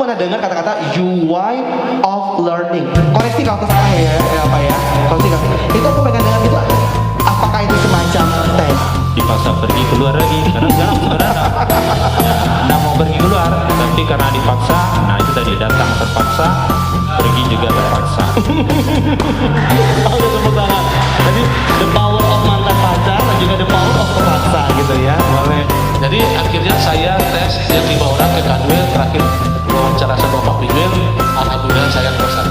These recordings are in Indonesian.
pernah dengar kata-kata UI of learning. Koreksi kalau salah ya, apa ya? Koreksi kalau itu aku pengen dengar itu. Apakah itu semacam tes? Dipaksa pergi keluar lagi karena enggak sebenarnya anda mau pergi keluar tapi karena dipaksa, nah itu tadi datang terpaksa, pergi juga terpaksa. Oke, tepuk tangan. Jadi the power of mantan pacar dan juga the power of terpaksa gitu ya. Boleh. Jadi akhirnya saya tes yang 5 orang ke Kanwil, terakhir wawancara sama Pak Pinwil, alhamdulillah saya nomor 1.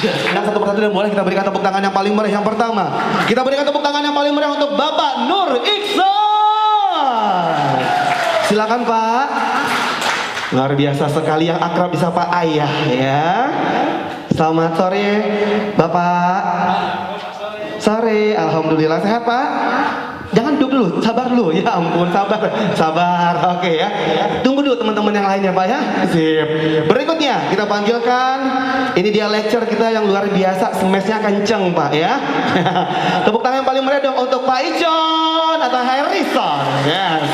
Yang satu persatu dan boleh kita berikan tepuk tangan yang paling meriah. Yang pertama, kita berikan tepuk tangan yang paling meriah untuk Bapak Nur Iksan. Silakan Pak. Luar biasa sekali yang akrab disapa Ayah ya. Selamat sore Bapak. Sore, alhamdulillah sehat Pak. Jangan duduk dulu, sabar dulu. Ya ampun, sabar. Oke ya. Tunggu dulu teman-teman yang lainnya Pak ya. Sip. Berikutnya kita panggilkan. Ini dia lecture kita yang luar biasa. Smashnya kenceng Pak ya. Tepuk tangan yang paling meriah dong untuk Pak Icon atau Harrison. Yes.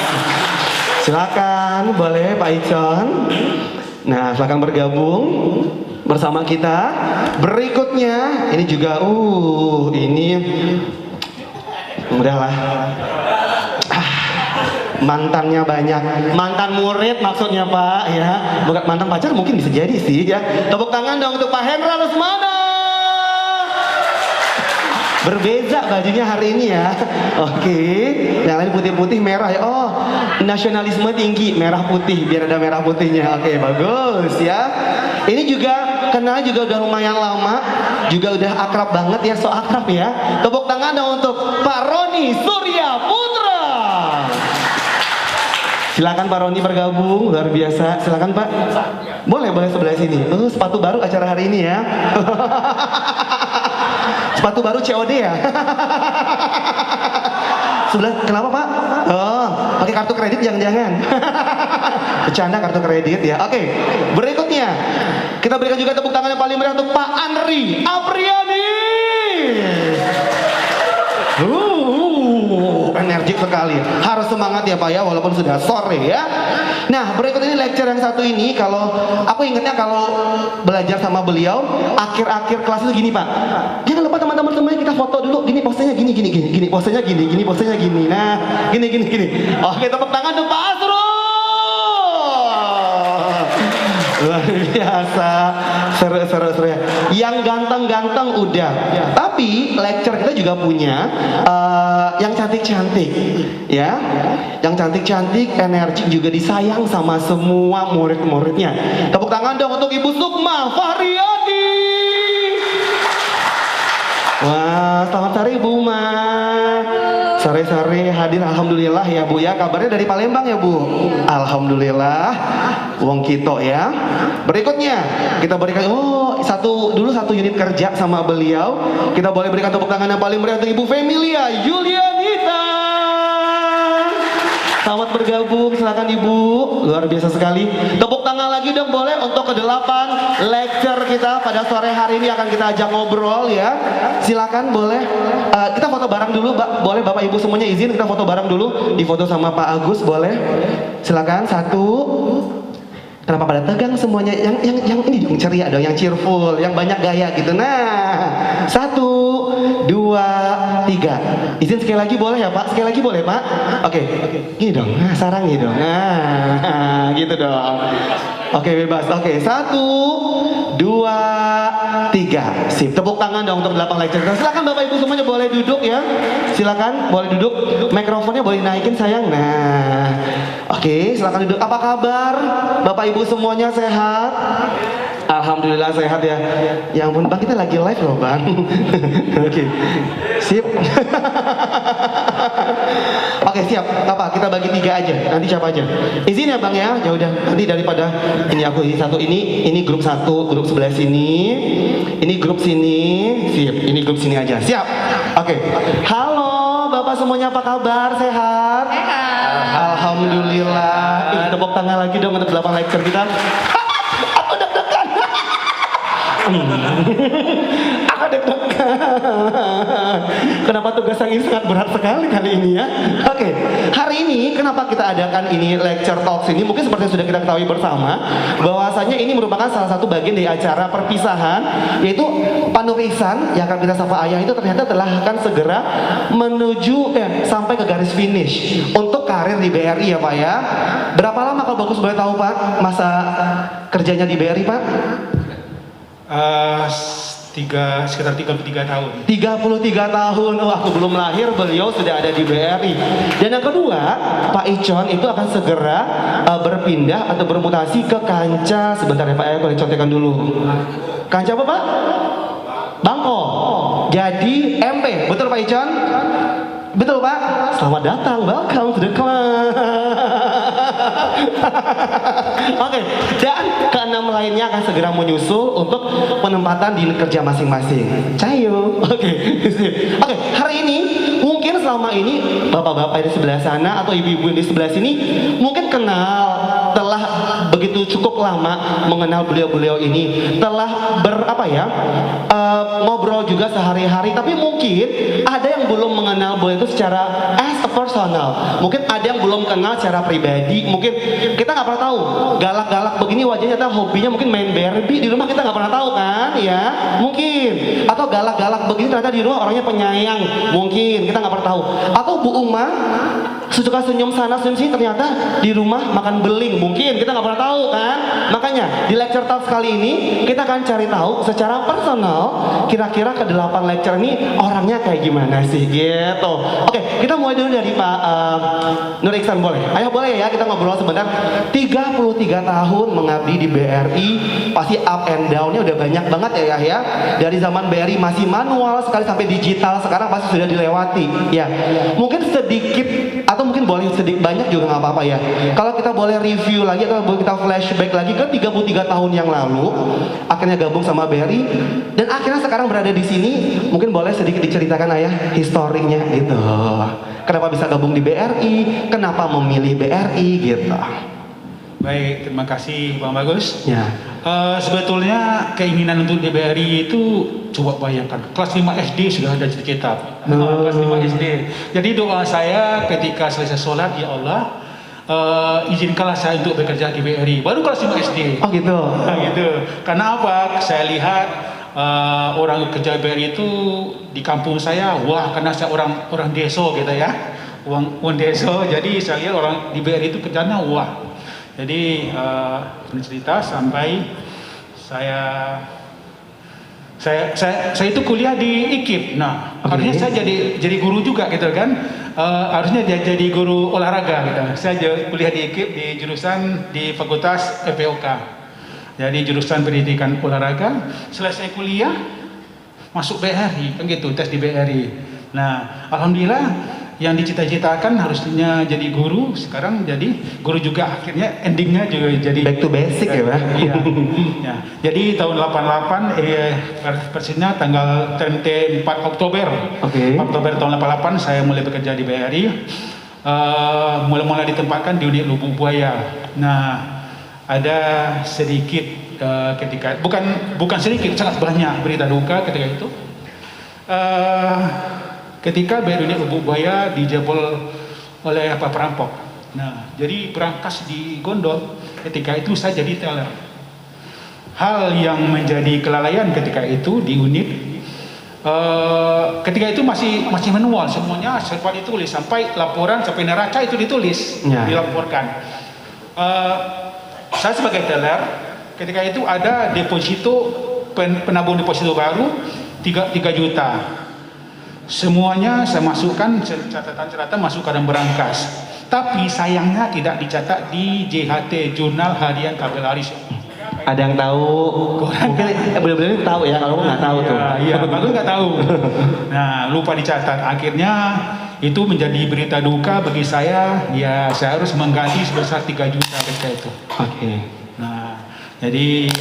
Silakan, boleh Pak Icon. Nah, silakan bergabung bersama kita. Berikutnya, ini juga, ini udahlah. Mantannya banyak, mantan murid maksudnya Pak ya, bukan mantan pacar mungkin bisa jadi sih ya. Tepuk tangan dong untuk Pak Hendra Lesmana. Berbeza bajunya hari ini ya. Oke, yang lain putih-putih merah ya. Oh, nasionalisme tinggi, merah putih biar ada merah putihnya. Oke, bagus ya. Ini juga kenal juga udah lumayan lama, juga udah akrab banget ya, so akrab ya. Tepuk tangan dong untuk Pak Roni Surya Putra. Silakan Pak Roni bergabung, luar biasa. Silakan Pak. Boleh sebelah sini. Sepatu baru acara hari ini ya. Sepatu baru COD ya. Sebelah kenapa Pak? Oh, pakai kartu kredit jangan-jangan. Bercanda kartu kredit ya. Oke, berikutnya kita berikan juga tepuk tangan yang paling meriah untuk Pak Andri Apriani. Energik sekali. Harus semangat ya Pak ya, walaupun sudah sore ya. Nah, berikut ini lecture yang satu ini, kalau aku ingatnya kalau belajar sama beliau, akhir-akhir kelas itu gini Pak. Jangan lupa teman-teman semuanya kita foto dulu. Gini posenya gini, posenya gini, posenya gini. Nah, gini. Oke, tepuk tangan untuk Pak Asrul. Luar biasa. Seru ya. Yang ganteng-ganteng udah. Tapi lecture kita juga punya yang cantik-cantik ya. Yang cantik-cantik, energik, juga disayang sama semua murid-muridnya. Tepuk tangan dong untuk Ibu Sukma Fahriyadi. Wah, selamat sore Ibu Ma. Sore-sore hadir, alhamdulillah ya Bu ya. Kabarnya dari Palembang ya Bu. Alhamdulillah. Wong Kito ya. Berikutnya kita berikan satu unit kerja sama beliau. Kita boleh berikan tepuk tangan yang paling meriah untuk Ibu Femilia Yulianita. Selamat bergabung, silakan Ibu. Luar biasa sekali. Tepuk tangan lagi dong boleh untuk ke-8 lecture kita pada sore hari ini, akan kita ajak ngobrol ya. Silakan boleh. Kita foto bareng dulu, boleh Bapak Ibu semuanya izin kita foto bareng dulu. Difoto sama Pak Agus boleh. Silakan satu. Kenapa pada tegang semuanya? Yang ini dong ceria dong, yang cheerful, yang banyak gaya gitu. Nah, 1, 2, 3. Izin sekali lagi boleh ya Pak? Sekali lagi boleh Pak? Oke. Gini dong. Nah, sarangi dong. Nah, gitu dong. Oke, bebas. Oke, 1, 2, 3. Sip. Tepuk tangan dong untuk 8 lecture. Silakan Bapak Ibu semuanya boleh duduk ya. Silakan boleh duduk. Mikrofonnya boleh naikin sayang. Nah. Oke, silakan duduk. Apa kabar? Bapak Ibu semuanya sehat? Alhamdulillah sehat ya. Ya ampun Bang, kita lagi live loh Bang. Oke. Sip. Oke, siap. Apa? Kita bagi 3 aja. Nanti siapa aja? Izin ya Bang ya. Ya udah. Nanti daripada ini aku satu ini grup 1, grup sebelah sini. Ini grup sini. Sip. Ini grup sini aja. Siap. Oke. Halo Bapak semuanya, apa kabar? Sehat? Sehat. Alhamdulillah. Tepuk tangan lagi dong untuk 8 lecture kita. Aku deg-degan. deg-degan. Kenapa tugas yang ini sangat berat sekali kali ini ya? Oke, hari ini kenapa kita adakan ini lecture talks ini? Mungkin seperti yang sudah kita ketahui bersama, bahwasanya ini merupakan salah satu bagian dari acara perpisahan, yaitu Panurisan yang akan kita sapa Ayah itu ternyata telah akan segera menuju sampai ke garis finish untuk karir di BRI ya Pak ya. Berapa lama kalau bagus boleh tahu Pak masa kerjanya di BRI Pak? Sekitar 33 tahun. 33 tahun, oh aku belum lahir beliau sudah ada di BRI. Dan yang kedua, Pak Icon itu akan segera berpindah atau bermutasi ke kancah. Sebentar ya Pak, ya boleh contekan dulu. Kancah apa Pak? Bangko. Jadi MP, betul Pak Icon? Betul Pak? Selamat datang, welcome to the class. Oke, dan keenam lainnya akan segera menyusul untuk penempatan di kerja masing-masing. Cayo. Oke, hari ini mungkin selama ini bapak-bapak di sebelah sana atau ibu-ibu di sebelah sini mungkin telah begitu cukup lama mengenal beliau-beliau ini, telah ngobrol juga sehari-hari, tapi mungkin ada yang belum mengenal beliau itu secara as a personal. Mungkin ada yang belum kenal secara pribadi. Mungkin kita nggak pernah tahu galak-galak begini wajahnya, atau hobinya mungkin main Barbie di rumah, kita nggak pernah tahu kan ya, mungkin. Atau galak-galak begini ternyata di rumah orangnya penyayang, mungkin kita nggak pernah tahu. Atau Bu Uma suka senyum sana senyum sini, ternyata di rumah makan beling, mungkin kita nggak pernah tahu kan. Makanya di lecture talk kali ini kita akan cari tahu secara personal kira-kira ke-8 lecture ini orangnya kayak gimana sih gitu. Oke, kita mulai dulu dari Pak Nur Iksan, boleh? Ayo boleh ya kita ngobrol sebentar. 33 tahun mengabdi di BRI, pasti up and down-nya udah banyak banget ya. Dari zaman BRI masih manual sekali sampai digital, sekarang pasti sudah dilewati ya. Mungkin sedikit atau mungkin boleh sedikit banyak juga nggak apa-apa ya. Kalau kita boleh review lagi atau kita flashback lagi ke 33 tahun yang lalu, akhirnya gabung sama BRI dan akhirnya sekarang berada di sini, mungkin boleh sedikit diceritakan Ayah historinya gitu. Kenapa bisa gabung di BRI? Kenapa memilih BRI gitu? Baik, terima kasih Bang Bagus. Ya. Sebetulnya keinginan untuk di BRI itu, coba bayangkan, kelas 5 SD sudah ada cita-cita. Kelas 5 SD. Jadi doa saya ketika selesai sholat, ya Allah, izinkanlah saya untuk bekerja di BRI. Baru kelas 5 SD. Oh gitu. Nah, gitu. Karena apa? Saya lihat orang kerja BRI itu di kampung saya, wah, karena saya orang desa gitu ya, orang desa. Jadi saya lihat orang di BRI itu kerjanya wah. Jadi bercerita sampai saya itu kuliah di IKIP. Nah, harusnya saya jadi guru juga gitu kan. Harusnya jadi guru olahraga gitu. Saya kuliah di IKIP di jurusan di Fakultas FPOK. Jadi jurusan pendidikan olahraga. Selesai kuliah masuk BRI kan gitu, tes di BRI. Nah, alhamdulillah yang dicita-citakan harusnya jadi guru, sekarang jadi guru juga, akhirnya endingnya juga jadi back to basic ya Pak. Iya. Ya. Jadi tahun 88 persisnya tanggal 4 Oktober. Oke. 4 Oktober tahun 88 saya mulai bekerja di BRI. Mula-mula ditempatkan di unit Lubuk Buaya. Nah, ada sedikit ketika bukan sedikit, sangat banyak berita duka ketika itu. Ketika BRI Lubuk Buaya dijebol oleh perampok. Nah, jadi berangkas di gondol. Ketika itu saya jadi teller. Hal yang menjadi kelalaian ketika itu di unit, ketika itu masih manual, semuanya serba ditulis, sampai laporan sampai neraca itu ditulis, dilaporkan. Saya sebagai teller, ketika itu ada deposito penabung deposito baru 3 juta. Semuanya saya masukkan, catatan-catatan masuk ke dalam berangkas. Tapi sayangnya tidak dicatat di JHT, Jurnal Harian Tabel Laris. Ada yang tahu? Mungkin benar-benar tahu ya, kalau nggak tahu tuh. Iya, bagus nggak tahu. Nah, lupa dicatat. Akhirnya itu menjadi berita duka bagi saya. Ya, saya harus mengganti sebesar 3 juta ketika itu. Oke. Nah, jadi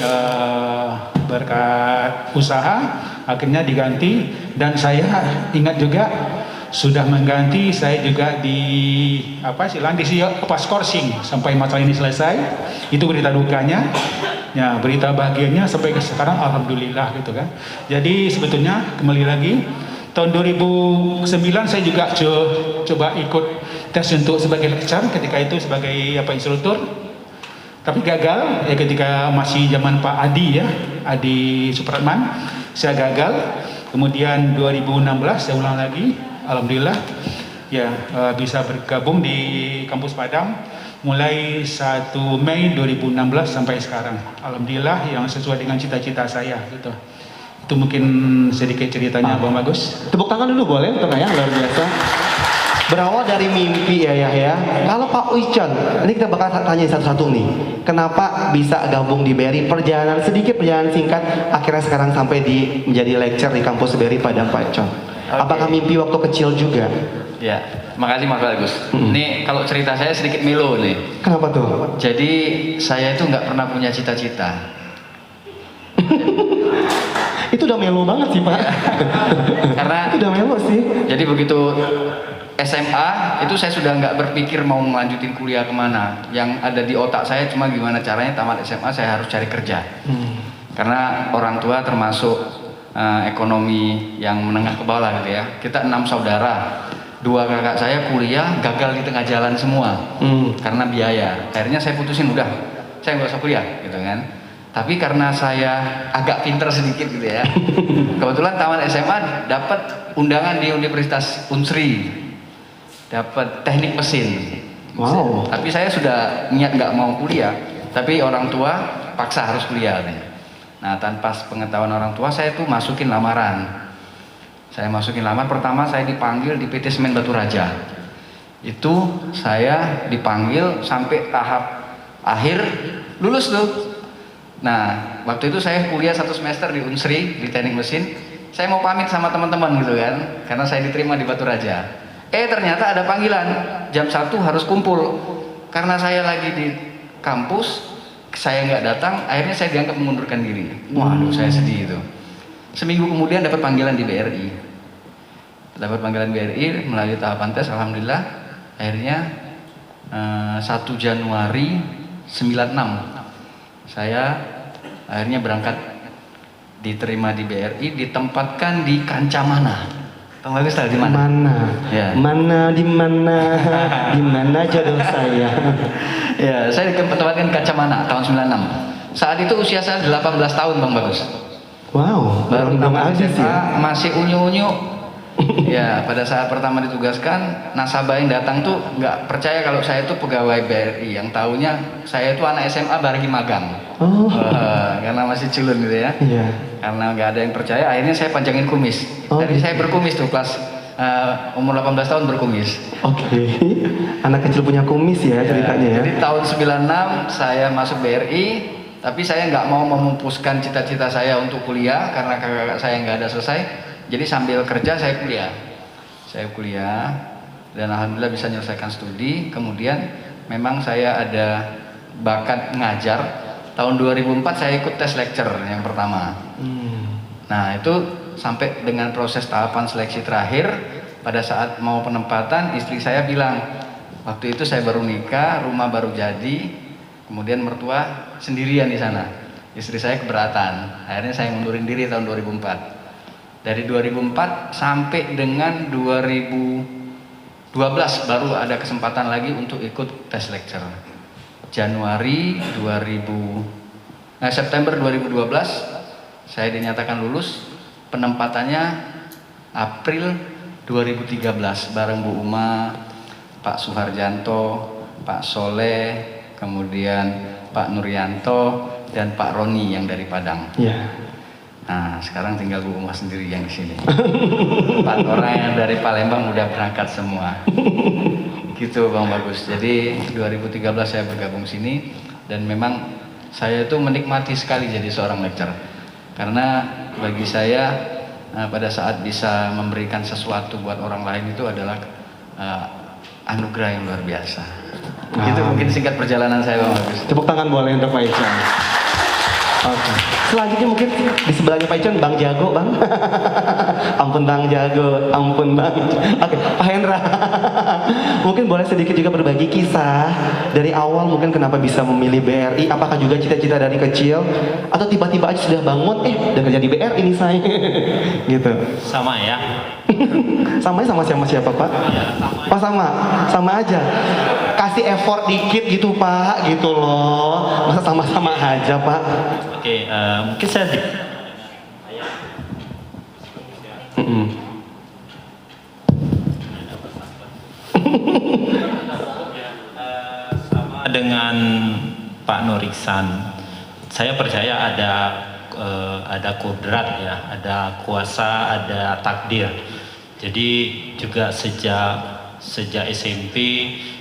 berkat usaha akhirnya diganti, dan saya ingat juga sudah mengganti, saya juga di skorsing sampai masalah ini selesai. Itu berita dukanya. Ya, berita bahagianya sampai ke sekarang alhamdulillah gitu kan. Jadi sebetulnya kembali lagi tahun 2009 saya juga coba ikut tes untuk sebagai lecturer, ketika itu sebagai instruktur. Tapi gagal ya, ketika masih zaman Pak Adi ya, Adi Supratman, saya gagal. Kemudian 2016 saya ulang lagi, alhamdulillah ya bisa bergabung di kampus Padang mulai 1 Mei 2016 sampai sekarang. Alhamdulillah yang sesuai dengan cita-cita saya gitu. Itu mungkin sedikit ceritanya Bang Bagus. Tepuk tangan dulu boleh untuk Ayah, luar biasa. Berawal dari mimpi ya. Kalau Pak Uicon, ini kita bakal tanya satu-satu nih. Kenapa bisa gabung di BRI? Perjalanan singkat, akhirnya sekarang sampai menjadi lecturer di kampus BRI Padang, Pak Uicon. Apakah mimpi waktu kecil juga? Ya, makasih Mas Bagus. Ini kalau cerita saya sedikit melo nih. Kenapa tuh? Jadi saya itu nggak pernah punya cita-cita. Itu udah melo banget sih Pak. Karena itu udah melo sih. jadi begitu SMA itu saya sudah nggak berpikir mau melanjutin kuliah kemana. Yang ada di otak saya cuma gimana caranya tamat SMA saya harus cari kerja. Karena orang tua termasuk ekonomi yang menengah ke bawah gitu ya. Kita 6 saudara, 2 kakak saya kuliah gagal di tengah jalan semua karena biaya. Akhirnya saya putusin udah, saya nggak usah kuliah gitu kan. Tapi karena saya agak pinter sedikit gitu ya, kebetulan tamat SMA dapat undangan di Universitas Unsri, dapat teknik mesin. Wow. Tapi saya sudah niat nggak mau kuliah, tapi orang tua paksa harus kuliah nih. Nah, tanpa pengetahuan orang tua saya tuh masukin lamaran. Saya masukin lamaran pertama saya dipanggil di PT Semen Batu Raja. Itu saya dipanggil sampai tahap akhir lulus tuh. Nah, waktu itu saya kuliah 1 semester di Unsri di teknik mesin. Saya mau pamit sama teman-teman gitu kan, karena saya diterima di Batu Raja. Ternyata ada panggilan jam 1 harus kumpul. Karena saya lagi di kampus, saya nggak datang, akhirnya saya dianggap mengundurkan diri. Waduh, saya sedih itu. Seminggu kemudian dapat panggilan di BRI. Dapat panggilan BRI melalui tahapan tes, alhamdulillah. Akhirnya 1 Januari 96 saya akhirnya berangkat, diterima di BRI, ditempatkan di Kancamana. Bang Bagus tahu di mana? Ya. Di mana jodoh saya? Ya, saya ditempatkan Kancamana tahun 96. Saat itu usia saya 18 tahun Bang Bagus. Wow, Baru tamat habis SMA, ya. masih unyu-unyu. Ya, pada saat pertama ditugaskan, nasabah yang datang tuh nggak percaya kalau saya itu pegawai BRI. Yang taunya saya itu anak SMA bareng magang. Karena masih culun gitu ya. Iya. Karena nggak ada yang percaya, akhirnya saya panjangin kumis. Jadi saya berkumis tuh kelas umur 18 tahun berkumis. Oke. Anak kecil punya kumis ya ceritanya ya. Jadi tahun 96 saya masuk BRI, tapi saya nggak mau memupuskan cita-cita saya untuk kuliah karena kakak saya nggak ada selesai. Jadi sambil kerja saya kuliah dan alhamdulillah bisa menyelesaikan studi. Kemudian memang saya ada bakat ngajar. Tahun 2004 saya ikut tes lecture yang pertama. Nah itu sampai dengan proses tahapan seleksi terakhir. Pada saat mau penempatan, istri saya bilang, waktu itu saya baru nikah, rumah baru jadi, kemudian mertua sendirian di sana. Istri saya keberatan. Akhirnya saya mundurin diri tahun 2004. Dari 2004 sampai dengan 2012 baru ada kesempatan lagi untuk ikut tes lecture. September 2012 saya dinyatakan lulus. Penempatannya April 2013 bareng Bu Uma, Pak Suharjanto, Pak Soleh, kemudian Pak Nuryanto dan Pak Roni yang dari Padang. Iya. Nah, sekarang tinggal Bu Uma sendiri yang di sini. 4 orang yang dari Palembang udah berangkat semua. Gitu Bang Bagus. Jadi 2013 saya bergabung sini dan memang saya itu menikmati sekali jadi seorang lecturer. Karena bagi saya pada saat bisa memberikan sesuatu buat orang lain itu adalah anugerah yang luar biasa. Itu mungkin singkat perjalanan saya Bang Bagus. Tepuk tangan boleh untuk Pak Icon. Oke. Selanjutnya mungkin di sebelahnya Pak Icon Bang Jago, Bang. Ampun Bang Jago, ampun Bang. Oke, Pak Hendra. Mungkin boleh sedikit juga berbagi kisah dari awal mungkin kenapa bisa memilih BRI? Apakah juga cita-cita dari kecil atau tiba-tiba aja sudah bangun udah kerja di BRI ini saya. Gitu. Sama ya. Sama siapa Pak? Oh sama aja. Kasih effort dikit gitu Pak, gitu loh. Masa sama-sama aja Pak? Oke, mungkin saya sama dengan Pak Nur Iksan. Saya percaya ada kodrat ya, ada kuasa, ada takdir. Jadi juga sejak SMP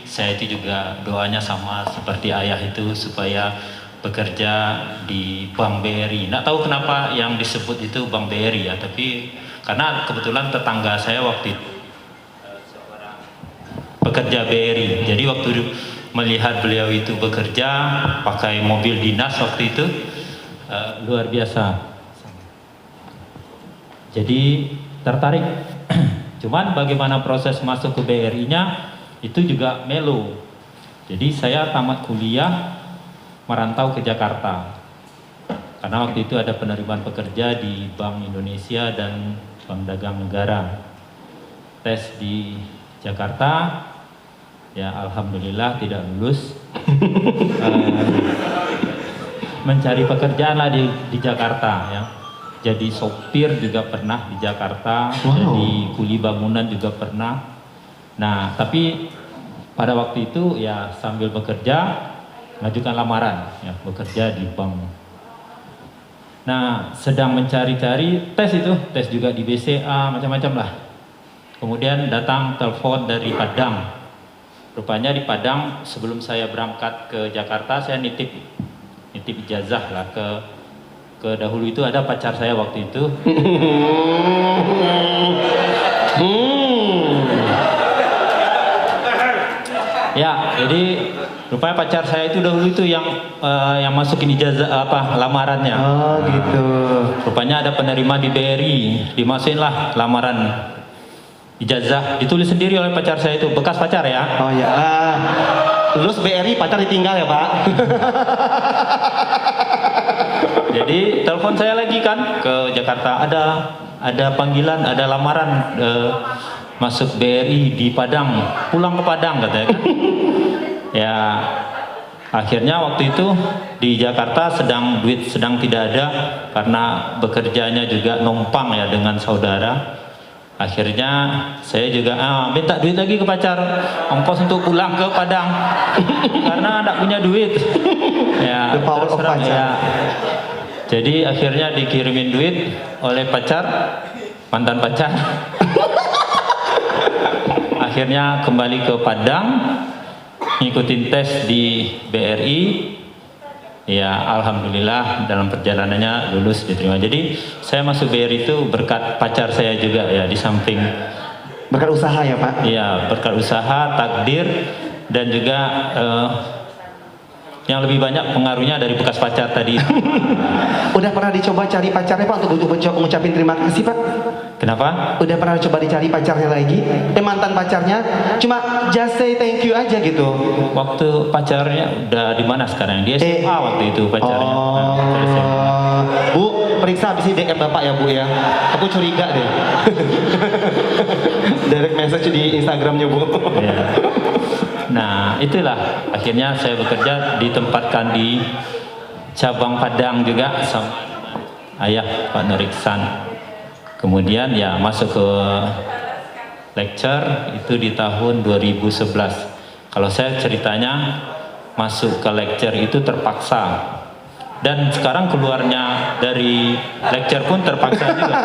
saya itu juga doanya sama seperti ayah itu supaya bekerja di Bank BRI. Nggak tahu kenapa yang disebut itu Bank BRI ya, tapi karena kebetulan tetangga saya waktu itu seorang pekerja BRI. Jadi waktu melihat beliau itu bekerja pakai mobil dinas waktu itu luar biasa. Jadi tertarik. Cuman bagaimana proses masuk ke BRI-nya itu juga melo. Jadi saya tamat kuliah merantau ke Jakarta. Karena waktu itu ada penerimaan pekerja di Bank Indonesia dan Bank Dagang Negara. Tes di Jakarta, ya alhamdulillah tidak lulus. Mencari pekerjaan lah di Jakarta ya. Jadi sopir juga pernah di Jakarta, jadi kuli bangunan juga pernah. Nah, tapi pada waktu itu ya sambil bekerja, ngajukan lamaran ya bekerja di bank. Nah, sedang mencari-cari tes juga di BCA, macam-macam lah. Kemudian datang telepon dari Padang. Rupanya di Padang sebelum saya berangkat ke Jakarta, saya nitip ijazah lah ke dahulu itu ada pacar saya waktu itu. Ya, jadi rupanya pacar saya itu dahulu itu yang masukin ijazah lamarannya. Oh gitu. Rupanya ada penerima di BRI, dimasukin lah lamaran ijazah, ditulis sendiri oleh pacar saya itu, bekas pacar ya. Oh ya. Lulus BRI pacar ditinggal ya Pak. Jadi telepon saya lagi kan ke Jakarta, ada panggilan, ada lamaran masuk BRI di Padang, pulang ke Padang katanya kan. Ya akhirnya waktu itu di Jakarta duit sedang tidak ada karena bekerjanya juga numpang ya dengan saudara. Akhirnya saya juga minta duit lagi ke pacar, ongkos untuk pulang ke Padang karena tidak punya duit. Ya, The power of pacar. Ya. Jadi akhirnya dikirimin duit oleh mantan pacar. Akhirnya kembali ke Padang, ngikutin tes di BRI. Ya alhamdulillah dalam perjalanannya lulus diterima. Jadi saya masuk BRI itu berkat pacar saya juga ya, di samping berkat usaha ya Pak? Iya, berkat usaha, takdir, dan juga yang lebih banyak pengaruhnya dari bekas pacar tadi. Udah pernah dicoba cari pacarnya Pak untuk mengucapin terima kasih Pak? Kenapa? Udah pernah coba dicari pacarnya lagi? Mantan pacarnya? Cuma just say thank you aja gitu. Waktu pacarnya udah di mana sekarang? Dia SMA waktu itu pacarnya. Bu, periksa habis ini DM Bapak ya Bu ya. Aku curiga deh. Direct message di Instagramnya Bu. Ya. Nah itulah akhirnya saya bekerja, ditempatkan di cabang Padang juga sama ayah Pak Nur Iksan. Kemudian ya masuk ke lecture itu di tahun 2011. Kalau saya ceritanya masuk ke lecture itu terpaksa, dan sekarang keluarnya dari lecture pun terpaksa juga.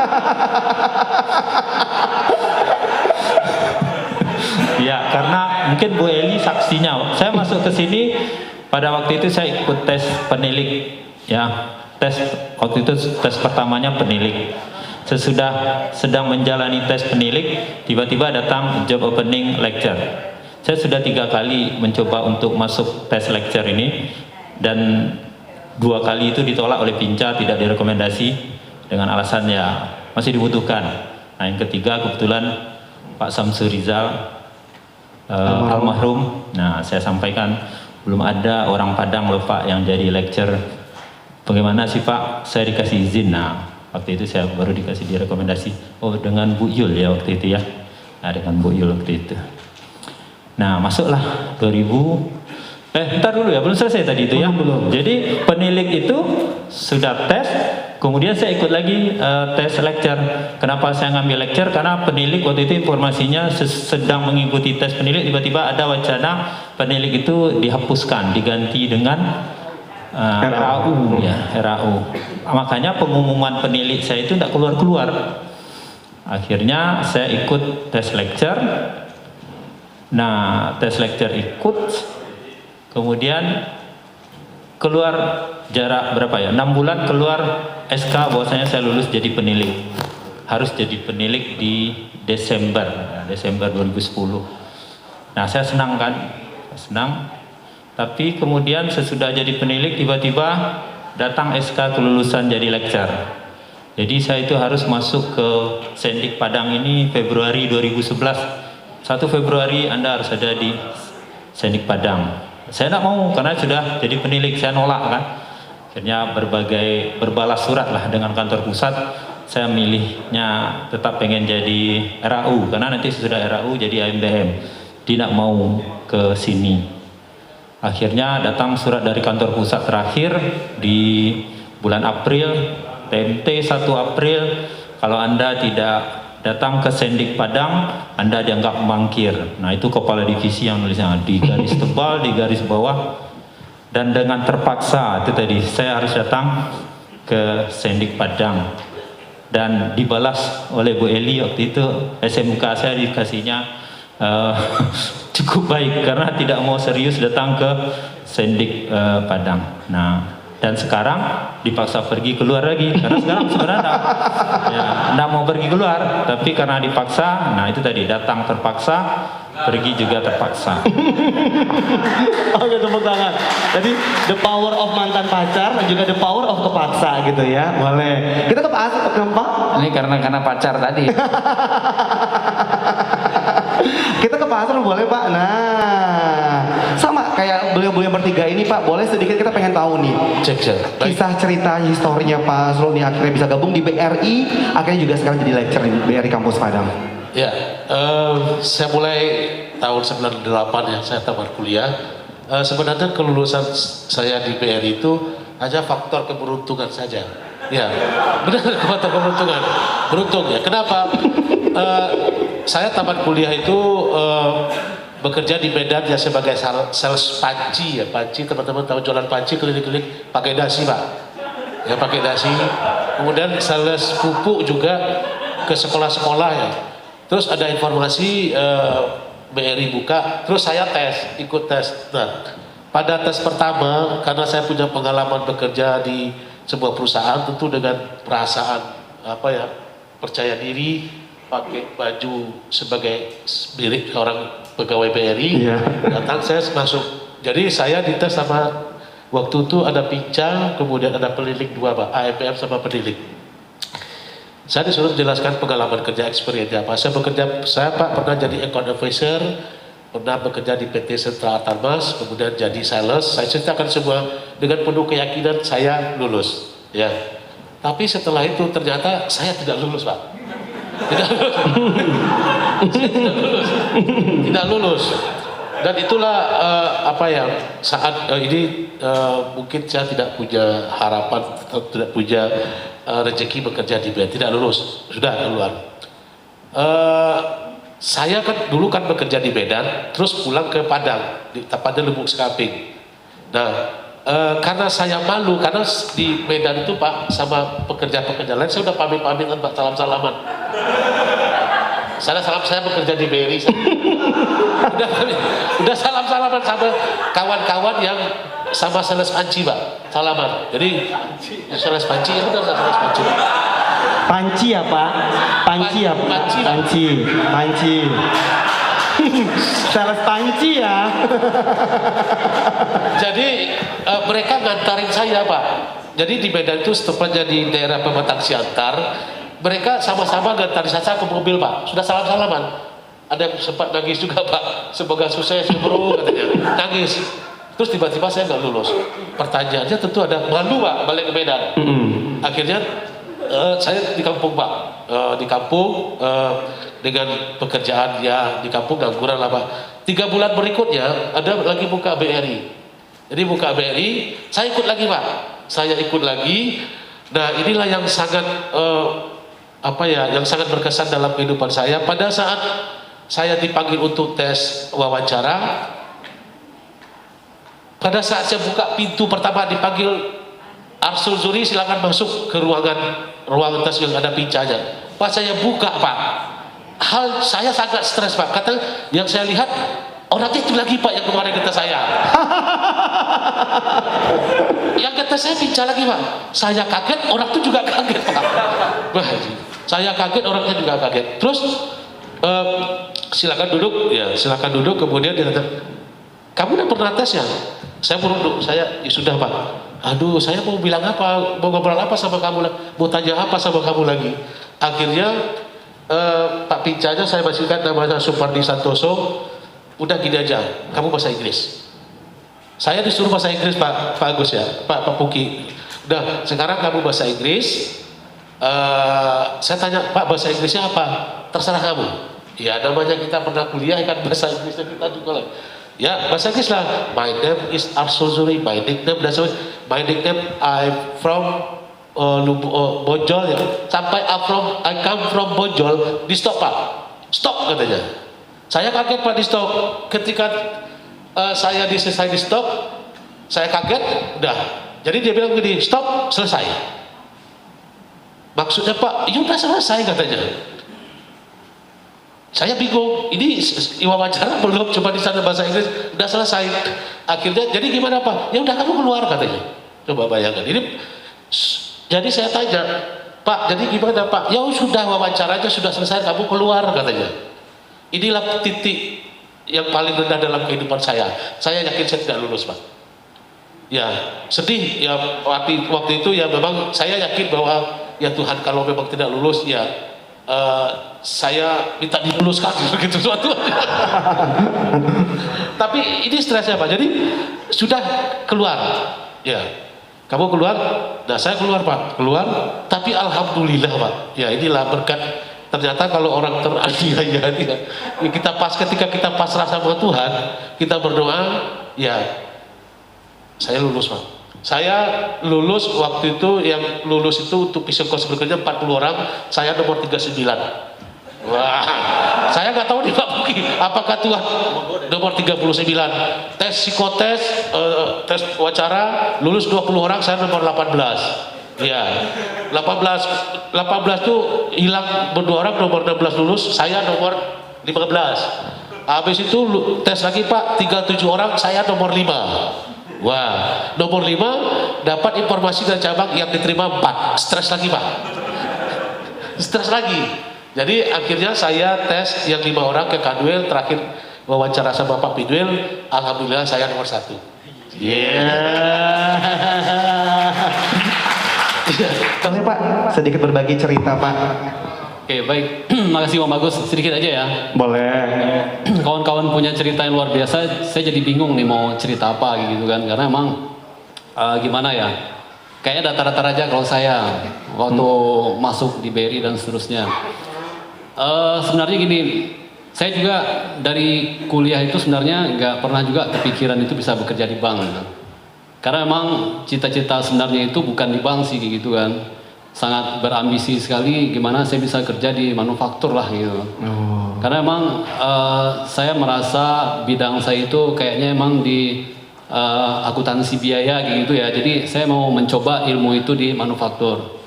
Ya karena mungkin Bu Eli saksinya, saya masuk ke sini pada waktu itu saya ikut tes penilik ya, waktu itu tes pertamanya penilik. Sesudah sedang menjalani tes penilik, tiba-tiba datang job opening lecture. Saya sudah 3 kali mencoba untuk masuk tes lecture ini, dan 2 kali itu ditolak oleh Pinca, tidak direkomendasi dengan alasan ya masih dibutuhkan. Nah, yang ketiga kebetulan Pak Samsul Rizal almarhum. Nah, saya sampaikan belum ada orang Padang loh Pak yang jadi lecture. Bagaimana sih Pak? Saya dikasih izin. Nah, waktu itu saya baru dikasih direkomendasi. Oh, dengan Bu Yul ya waktu itu ya. Nah, dengan Bu Yul waktu itu. Nah, masuklah 2000. Ntar dulu ya, belum selesai tadi itu ya. Belum. Jadi penilik itu sudah tes, kemudian saya ikut lagi tes lecture. Kenapa saya ngambil lecture? Karena penilik waktu itu informasinya sedang mengikuti tes penilik, tiba-tiba ada wacana penilik itu dihapuskan, diganti dengan RAU ya, RAU. Makanya pengumuman penilik saya itu tidak keluar-keluar. Akhirnya saya ikut tes lecture. Nah, tes lecture ikut. Kemudian keluar jarak berapa ya? 6 bulan keluar SK bahwasanya saya lulus jadi penilik. Harus jadi penilik di Desember 2010. Nah, saya senang kan? Senang. Tapi kemudian sesudah jadi penilik tiba-tiba datang SK kelulusan jadi lecturer. Jadi saya itu harus masuk ke Sendik Padang ini Februari 2011. 1 Februari Anda harus ada di Sendik Padang. Saya tidak mau karena sudah jadi penilik, saya nolak kan. Akhirnya berbalas surat lah dengan kantor pusat. Saya milihnya tetap pengen jadi RAU karena nanti sudah RAU jadi AMBM. Tidak mau ke sini. Akhirnya datang surat dari kantor pusat terakhir di bulan April, TMT 1 April, kalau Anda tidak datang ke Sendik Padang, Anda dianggap mangkir. Nah, itu kepala divisi yang nulisnya di garis tebal, di garis bawah. Dan dengan terpaksa, itu tadi, saya harus datang ke Sendik Padang. Dan dibalas oleh Bu Eli waktu itu, SMK saya dikasihnya cukup baik, karena tidak mau serius datang ke Sendik Padang. Nah, dan sekarang dipaksa pergi keluar lagi karena sekarang sebenarnya enggak mau pergi keluar, tapi karena dipaksa. Nah, itu tadi, datang terpaksa, pergi juga terpaksa. Oke, tepuk tangan. Jadi the power of mantan pacar dan juga the power of kepaksa gitu ya. Boleh. Kita ke Pak Asep, kenapa? Ini karena pacar tadi. Kita ke Pak Asrul boleh Pak. Nah, sama kayak beliau-beliau bertiga ini Pak, boleh sedikit kita pengen tahu nih Cek. Baik. kisah cerita historinya Pak Asrul nih, akhirnya bisa gabung di BRI, akhirnya juga sekarang jadi lecturer di BRI Kampus Padang. Ya, saya mulai tahun 98 ya, saya tamat kuliah. Sebenarnya kelulusan saya di BRI itu hanya faktor keberuntungan saja. Ya, benar, faktor keberuntungan. Beruntung ya. Kenapa? Saya tamat kuliah itu bekerja di Medan ya sebagai sales panci ya. Panci, teman-teman tahu jualan panci keliling-keliling pakai dasi Pak. Ya, pakai dasi. Kemudian sales pupuk juga ke sekolah-sekolah ya. Terus ada informasi BRI buka, terus saya ikut tes. Nah, pada tes pertama, karena saya punya pengalaman bekerja di sebuah perusahaan, tentu dengan perasaan percaya diri, pakai baju sebagai milik orang pegawai BRI, datang saya masuk. Jadi saya dites sama, waktu itu ada pincang, kemudian ada penilik 2 Pak, AMPM sama penilik. Saya disuruh menjelaskan pengalaman kerja, experience apa. Saya Pak pernah jadi account advisor, pernah bekerja di PT Sentra Atarmas, kemudian jadi sales. Saya ceritakan semua dengan penuh keyakinan saya lulus. Ya. Tapi setelah itu ternyata saya tidak lulus Pak. Tidak lulus. Saya tidak lulus. Dan itulah saat ini mungkin saya tidak punya harapan, tidak punya rezeki bekerja di BRI, tidak lulus, sudah keluar. Saya kan dulu bekerja di Medan, terus pulang ke Padang, tepatnya Lubuk Sekamping. Nah, karena saya malu, karena di Medan itu Pak sama pekerja-pekerja lain saya udah pamit-pamitan Pak, salam-salaman. Saya bekerja di BRI, udah salam-salaman sama kawan-kawan yang sama sales panci Pak, salaman. Jadi sales panci itu kan sales panci. Panci ya Pak? Panci ya Pak? Panci. Sales panci ya. Jadi mereka ngantarin saya Pak. Jadi di Medan itu tepatnya di daerah Pematang Siantar, mereka sama-sama gantar saya ke mobil Pak, sudah salam-salaman. Ada yang sempat nangis juga Pak, semoga sukses bro katanya, nangis. Terus tiba-tiba saya nggak lulus. Pertanyaannya tentu ada malu Pak, balik ke Medan. Akhirnya saya di kampung Pak, di kampung dengan pekerjaan ya di kampung ngangguran lah Pak. 3 bulan berikutnya ada lagi buka BRI. Jadi buka BRI, saya ikut lagi Pak. Saya ikut lagi. Nah inilah yang sangat yang sangat berkesan dalam kehidupan saya. Pada saat saya dipanggil untuk tes wawancara, pada saat saya buka pintu pertama dipanggil Arsul Zuri, silakan masuk ke ruangan tes yang ada pincanya. Pas saya buka Pak, saya sangat stres Pak. Kata yang saya lihat orangnya itu lagi Pak yang kemarin kata saya. Yang kata saya pincah lagi Pak. Saya kaget, orang itu juga kaget Pak. Saya kaget, orangnya juga kaget. Terus silakan duduk, ya silakan duduk. Kemudian dia kata, kamu udah pernah tes ya? Saya merunduk, ya sudah Pak. Aduh, saya mau bilang apa, mau ngobrol apa sama kamu, mau tanya apa sama kamu lagi. Akhirnya Pak pincanya saya masihkan namanya Supardi Santoso. Udah gini aja, kamu bahasa Inggris. Saya disuruh bahasa Inggris Pak Agus ya, Pak Puki. Udah, sekarang kamu bahasa Inggris. Saya tanya, Pak bahasa Inggrisnya apa? Terserah kamu. Ya namanya kita pernah kuliah kan bahasa Inggrisnya kita juga lah. Ya bahasa Inggris lah. My name is Arsul Zuri. My nickname I'm from Bonjol ya. Sampai I come from Bonjol. Di stop Pak. Stop katanya. Saya kaget Pak di stop. Ketika saya selesai di stop, saya kaget. Udah. Jadi dia bilang gini, stop, selesai. Maksudnya Pak, ya udah selesai katanya. Saya bingung, ini wawancara belum, cuma di sana bahasa Inggris, udah selesai. Akhirnya, jadi gimana Pak? Ya udah kamu keluar katanya. Coba bayangkan. Jadi saya tanya, Pak, jadi gimana Pak? Ya sudah wawancaranya sudah selesai, kamu keluar katanya. Inilah titik yang paling rendah dalam kehidupan saya. Saya yakin saya tidak lulus Pak. Ya sedih ya waktu itu ya memang saya yakin bahwa ya Tuhan kalau memang tidak lulus ya saya minta diluluskan begitu suatu. Tapi ini stresnya Pak. Jadi sudah keluar. Ya. Kamu keluar, nah saya keluar Pak, keluar. Tapi alhamdulillah Pak. Ya inilah berkat. Ternyata kalau orang teraniaya ya, ketika kita pasrah sama Tuhan, kita berdoa, ya saya lulus Pak. Saya lulus waktu itu, yang lulus itu untuk psikos berikutnya 40 orang, saya nomor 39. Wah, saya nggak tahu nih Pak Buki, apakah Tuhan nomor 39. Tes psikotes, tes wawancara, lulus 20 orang, saya nomor 18. Ya, 18 tuh hilang berdua orang, nomor 16 lulus, saya nomor 15. Habis itu tes lagi Pak, 37 orang, saya nomor 5. Wah, nomor 5 dapat informasi dari cabang yang diterima 4. Stres lagi Pak. Stres lagi. Jadi akhirnya saya tes yang 5 orang ke Kadwil, terakhir wawancara sama Pak Pidwil, alhamdulillah saya nomor 1. Boleh Pak, sedikit berbagi cerita Pak. Oke, baik. Makasih Om Agus. Sedikit aja ya. Boleh. Kawan-kawan punya cerita yang luar biasa. Saya jadi bingung nih mau cerita apa gitu kan. Karena emang gimana ya. Kayaknya datar-datar aja kalau saya waktu masuk di BRI dan seterusnya. Sebenarnya gini, saya juga dari kuliah itu sebenarnya nggak pernah juga kepikiran itu bisa bekerja di bank. Karena memang cita-cita sebenarnya itu bukan di bank sih gitu kan. Sangat berambisi sekali gimana saya bisa kerja di manufaktur lah gitu. Karena memang saya merasa bidang saya itu kayaknya emang di akuntansi biaya gitu ya. Jadi saya mau mencoba ilmu itu di manufaktur.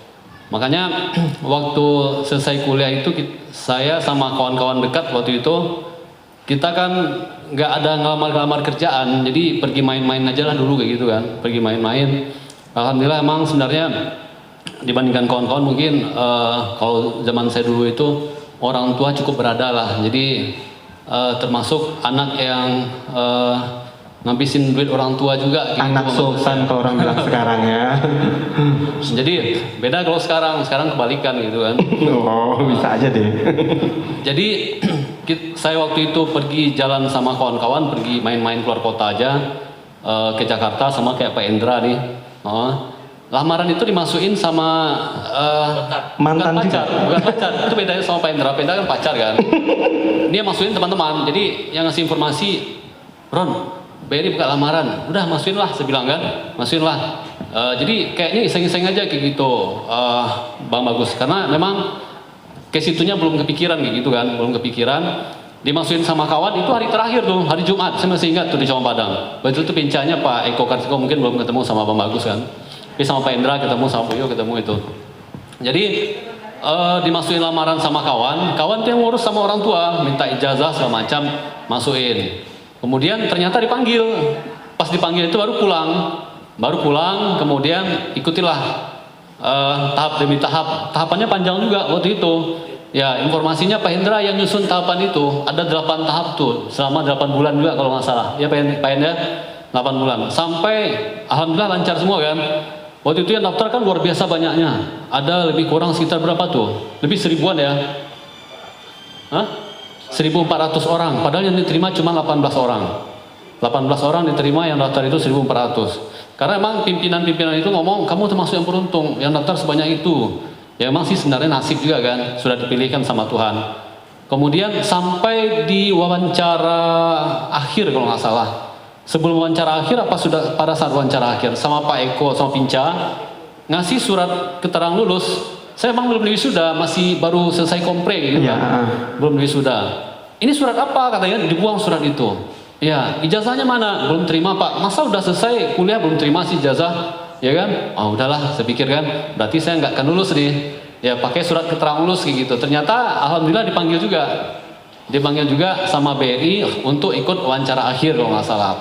Makanya waktu selesai kuliah itu saya sama kawan-kawan dekat waktu itu kita kan nggak ada ngelamar-ngelamar kerjaan, jadi pergi main-main aja lah dulu kayak gitu kan, pergi main-main. Alhamdulillah emang sebenarnya dibandingkan kawan-kawan mungkin kalau zaman saya dulu itu orang tua cukup berada lah, jadi termasuk anak yang ngabisin duit orang tua juga. Gitu, Anak sultan kalau orang bilang sekarang ya. Jadi beda kalau sekarang kebalikan gitu kan. Oh, bisa aja deh. Jadi saya waktu itu pergi jalan sama kawan-kawan, pergi main-main keluar kota aja ke Jakarta sama kayak Pak Endra nih. Lamaran itu dimasukin sama Mantan bukan pacar, itu bedanya sama Pak Endra. Pak Endra kan pacar kan. Dia masukin teman-teman. Jadi yang ngasih informasi, Ron, BRI buka lamaran, udah masukin lah, saya bilang kan, masukin lah. Jadi kayaknya iseng-iseng aja kayak gitu, Bang Bagus, karena memang ke situnya belum kepikiran kayak gitu kan, belum kepikiran. Dimasukin sama kawan itu hari terakhir tuh, hari Jumat, saya masih ingat tuh di Cawang Padang. Waktu itu pincanya Pak Eko Kartiko mungkin belum ketemu sama Bang Bagus kan, tapi sama Pak Endra ketemu, sama Puyo ketemu itu. Jadi dimasukin lamaran sama kawan tuh yang ngurus sama orang tua, minta ijazah segala macam, masukin. Kemudian ternyata dipanggil, pas dipanggil itu baru pulang, kemudian ikutilah tahap demi tahap, tahapannya panjang juga waktu itu. Ya informasinya Pak Hendra yang nyusun tahapan itu, ada 8 tahap tuh, selama 8 bulan juga kalau nggak salah. Ya Pak Hendra 8 bulan, sampai alhamdulillah lancar semua kan. Waktu itu yang daftar kan luar biasa banyaknya, ada lebih kurang sekitar berapa tuh? Lebih 1000-an ya? Hah? 1.400 orang, padahal yang diterima cuma 18 orang. 18 orang diterima, yang daftar itu 1.400. Karena emang pimpinan-pimpinan itu ngomong, kamu termasuk yang beruntung, yang daftar sebanyak itu. Ya emang sih sebenarnya nasib juga kan, sudah dipilihkan sama Tuhan. Kemudian sampai di wawancara akhir kalau nggak salah. Sebelum wawancara akhir apa sudah pada saat wawancara akhir, sama Pak Eko sama Pinca, ngasih surat keterangan lulus. Saya emang belum wisuda, masih baru selesai kompre gitu kan. Belum wisuda. Ini surat apa? Katanya dibuang surat itu. Ya, ijazahnya mana? Belum terima Pak. Masa udah selesai kuliah belum terima sih ijazah? Ya kan? Oh udahlah, saya pikir kan, berarti saya nggak akan lulus nih. Ya pakai surat keterangan lulus kayak gitu. Ternyata alhamdulillah dipanggil juga. Dipanggil juga sama BRI untuk ikut wawancara akhir kalau nggak salah.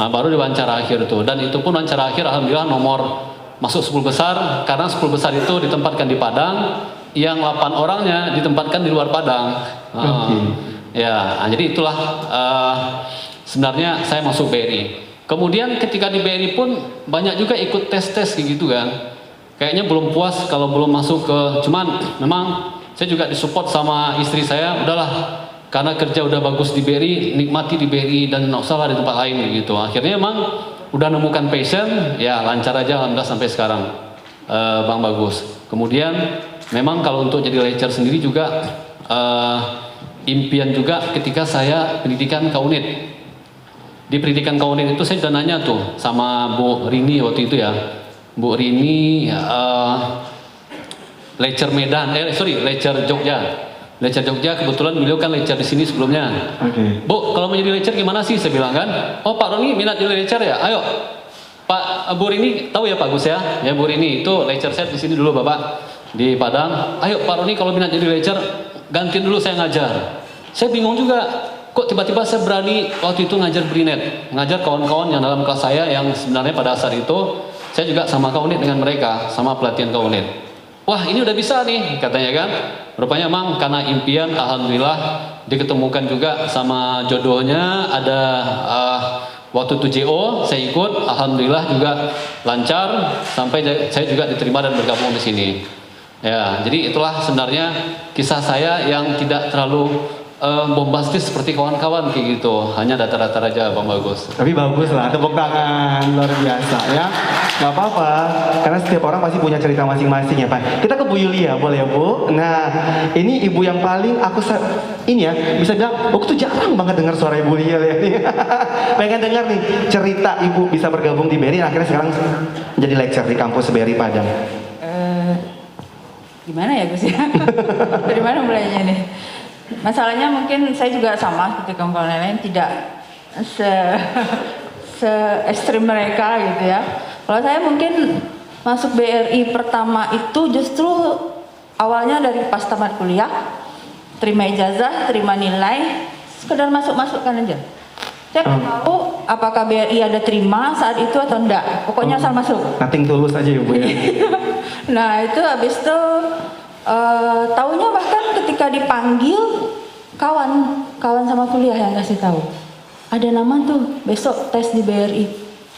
Nah baru di wawancara akhir tuh. Dan itu pun wawancara akhir alhamdulillah nomor masuk 10 besar, karena 10 besar itu ditempatkan di Padang, yang 8 orangnya ditempatkan di luar Padang. Ya, nah, jadi itulah sebenarnya saya masuk BRI. Kemudian ketika di BRI pun banyak juga ikut tes-tes gitu kan. Kayaknya belum puas kalau belum masuk ke, cuman memang saya juga disupport sama istri saya, udahlah karena kerja udah bagus di BRI, nikmati di BRI dan nggak usah lah di tempat lain gitu. Akhirnya emang udah nemukan passion, ya lancar aja alhamdulillah sampai sekarang, Bang Bagus. Kemudian memang kalau untuk jadi lecturer sendiri juga impian juga ketika saya pendidikan Kaunit. Di pendidikan Kaunit itu saya udah nanya tuh sama Bu Rini waktu itu ya, Bu Rini lecturer Medan, lecturer Jogja. Lecturer Jogja, kebetulan beliau kan lecturer di sini sebelumnya. Bu, kalau mau jadi lecturer gimana sih? Saya bilang kan, oh Pak Roni minat jadi lecturer ya? Ayo, Pak Bu Rini tahu ya Pak Gus ya? Ya Bu Rini itu lecturer saya di sini dulu Bapak di Padang. Ayo Pak Roni kalau minat jadi lecturer, gantiin dulu saya ngajar. Saya bingung juga, kok tiba-tiba saya berani waktu itu ngajar Brinet, ngajar kawan-kawan yang dalam kelas saya yang sebenarnya pada saat itu saya juga sama Kaunit dengan mereka, sama pelatihan Kaunit. Wah ini udah bisa nih katanya kan. Rupanya emang karena impian alhamdulillah diketemukan juga sama jodohnya. Ada waktu itu JO saya ikut, alhamdulillah juga lancar sampai saya juga diterima dan bergabung di sini. Ya, jadi itulah sebenarnya kisah saya yang tidak terlalu bombastis seperti kawan-kawan kayak gitu, hanya datar-datar aja Bang Bagus. Tapi bagus lah, tepuk tangan luar biasa ya. Gak apa-apa, karena setiap orang pasti punya cerita masing-masing ya Pak. Kita ke Bu Yulia, boleh ya Bu? Nah, ini ibu yang paling aku ini ya, bisa bilang, aku tuh jarang banget dengar suara Ibu Yulia ya. Pengen dengar nih cerita ibu bisa bergabung di BRI, akhirnya sekarang jadi lecturer di kampus BRI Padang. Gimana ya Gus ya? Dari mana mulainya nih? Masalahnya mungkin saya juga sama seperti kawan-kawan lain, tidak se ekstrim mereka gitu ya. Kalau saya mungkin masuk BRI pertama itu justru awalnya dari pas tamat kuliah, terima ijazah, terima nilai, sekedar masuk-masukkan aja. Saya nggak tahu apakah BRI ada terima saat itu atau enggak, pokoknya asal masuk. Nothing tulus aja ya Bu ya. Nah itu habis itu taunya bahkan ketika dipanggil kawan sama kuliah yang kasih tahu. ada nama tuh besok tes di BRI.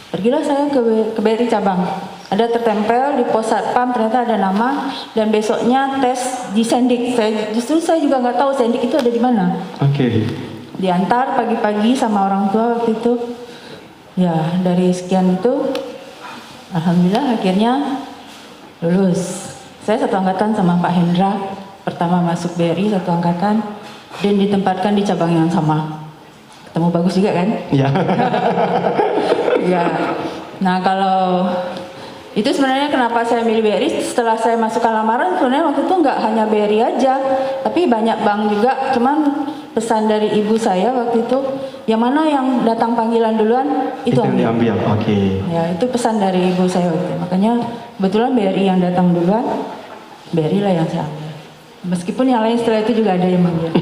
Pergilah saya ke BRI cabang. Ada tertempel di pos satpam, ternyata ada nama, dan besoknya tes di Sendik. Saya juga nggak tahu Sendik itu ada di mana. Oke. Diantar pagi-pagi sama orang tua waktu itu. Ya, dari sekian itu, alhamdulillah akhirnya lulus. Saya satu angkatan sama Pak Hendra, pertama masuk BRI satu angkatan, dan ditempatkan di cabang yang sama. Ketemu bagus juga kan? Ya. Ya. Nah, kalau itu sebenarnya kenapa saya milih BRI, setelah saya masukkan lamaran sebenarnya waktu itu nggak hanya BRI aja, tapi banyak bank juga. Cuman pesan dari ibu saya waktu itu, yang mana yang datang panggilan duluan itu yang ambil. diambil. Oke. Ya, itu pesan dari ibu saya waktu itu. Makanya kebetulan BRI yang datang duluan, BRI lah yang saya ambil. Meskipun yang lain setelah itu juga ada yang manggil.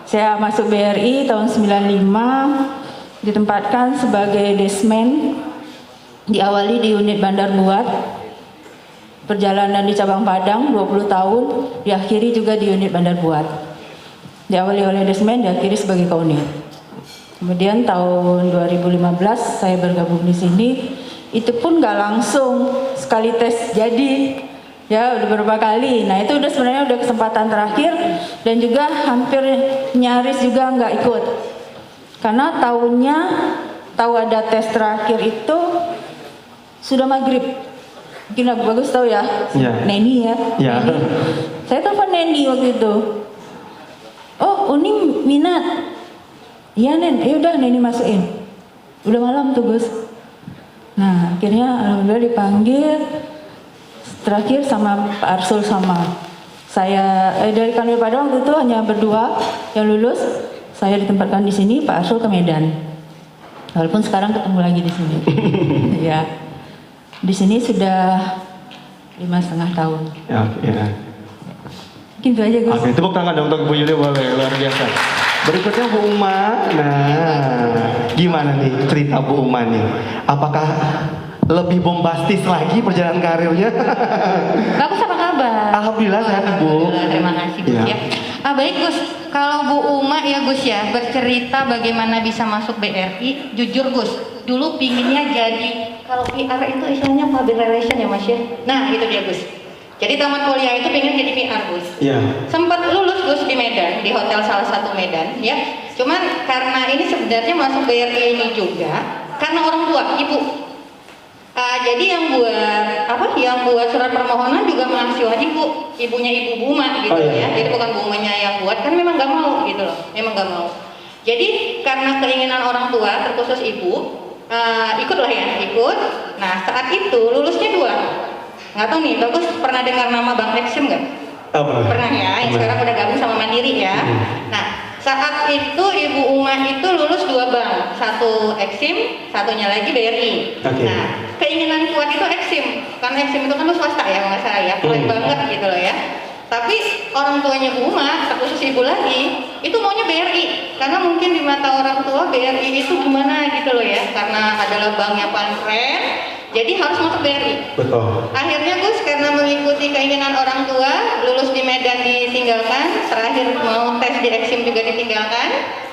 Saya masuk BRI tahun 95, ditempatkan sebagai desmen. Diawali di unit Bandar Buat, perjalanan di cabang Padang 20 tahun, diakhiri juga di unit Bandar Buat. Diawali oleh desmen, diakhiri sebagai kaunir. Kemudian tahun 2015 saya bergabung di sini, itu pun nggak langsung sekali tes jadi, ya udah beberapa kali. Nah itu udah sebenarnya udah kesempatan terakhir, dan juga hampir nyaris juga nggak ikut, karena tahu ada tes terakhir itu sudah maghrib. Mungkin bagus tahu ya, Ya. Neni ya. Ya. Neni. Saya telepon Neni waktu itu. Oh, Uni minat. Iya Nen, udah Neni masukin. Udah malam tuh Gus. Nah akhirnya alhamdulillah dipanggil. Terakhir sama Pak Arsul sama saya dari Kanwil Padang waktu itu hanya berdua yang lulus. Saya ditempatkan di sini, Pak Arsul ke Medan. Walaupun sekarang ketemu lagi di sini. Ya. Di sini sudah 5,5 tahun. Ya, ya. Mungkin itu aja Gus. Oke, tepuk tangan dong untuk Bu Yuli, boleh, luar biasa. Berikutnya Bu Uma. Nah, gimana nih cerita Bu Uma nih? Apakah lebih bombastis lagi perjalanan karirnya? Bagus, apa kabar? Alhamdulillah sehat Bu. Alhamdulillah, terima kasih Gus Ya. ya. Baik Gus, kalau Bu Uma ya Gus ya, bercerita bagaimana bisa masuk BRI, jujur Gus, dulu pinginnya jadi, kalau PR itu istilahnya public relation ya Mas ya. Nah itu dia Gus. Jadi tamat kuliah itu pengen jadi PR Gus. Iya. Sempat lulus Gus di Medan, di hotel salah satu Medan ya. Cuman karena ini sebenarnya masuk BRI ini juga karena orang tua, ibu. Jadi yang buat surat permohonan juga mahasiswa ibunya Ibu Buma gitu ya. Jadi bukan Bu Umanya yang buat, kan memang nggak mau gitu loh, memang nggak mau. Jadi karena keinginan orang tua, terkhusus ibu, ikutlah ya, ikut. Nah saat itu lulusnya 2. Nggak tahu nih, bagus pernah dengar nama Bang Exim nggak? Pernah ya, yang sekarang udah gabung sama Mandiri ya. Nah saat itu Ibu Uma itu lulus 2 bank, satu Exim, satunya lagi BRI. Nah keinginan kuat itu Exim, karena Exim itu kan swasta ya kalau nggak salah ya, keren banget gitu loh ya. Tapi orang tuanya Bu Uma, khusus ibu lagi, itu maunya BRI, karena mungkin di mata orang tua BRI itu gimana gitu loh ya, karena adalah bank yang paling keren, jadi harus masuk BRI. Betul. Akhirnya Gus karena mengikuti keinginan orang tua, lulus di Medan ditinggalkan, terakhir mau tes di Exim juga ditinggalkan,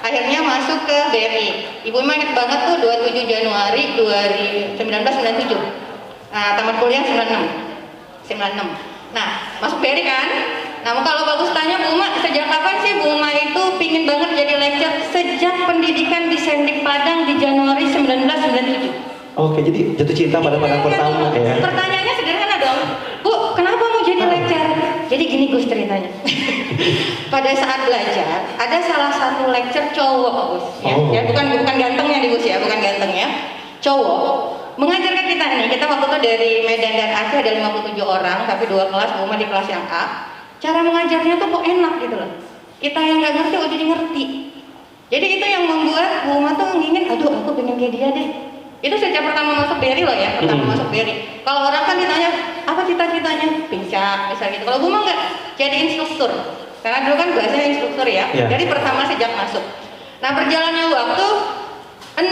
akhirnya masuk ke BRI. Ibu Ima ingat banget tuh 27 Januari 1997. Nah, tamat kuliah 96. Nah, masuk BRI kan? Nah, kalau bagus tanya Bu Uma, sejak kapan sih Bu Uma itu pingin banget jadi lecturer? Sejak pendidikan di Sendik Padang di Januari 1997. Oke, jadi jatuh cinta pada Padang pertama ya. Pertanyaannya sederhana dong, Bu, kenapa mau jadi lecturer? Jadi gini Gus ceritanya. Pada saat belajar, ada salah satu lecturer cowok Gus, ya, bukan gantengnya nih Gus ya, bukan gantengnya, cowok. Mengajarkan kita nih, kita waktu itu dari Medan dan Aceh ada 57 orang, tapi 2 kelas, Bu Uma di kelas yang A. Cara mengajarnya tuh kok enak gitu loh. Kita yang nggak ngerti, jadi ngerti. Jadi itu yang membuat Bu Uma tuh ingin, aduh aku pengen kayak dia deh. Itu sejak pertama masuk BRI loh ya, pertama masuk BRI. Kalau orang kan ditanya, apa cita-citanya? Pincak, misalnya gitu. Kalau Bu Uma enggak, jadi instruktur. Karena dulu kan bahasanya instruktur ya. Jadi pertama sejak masuk. Nah perjalannya waktu, 16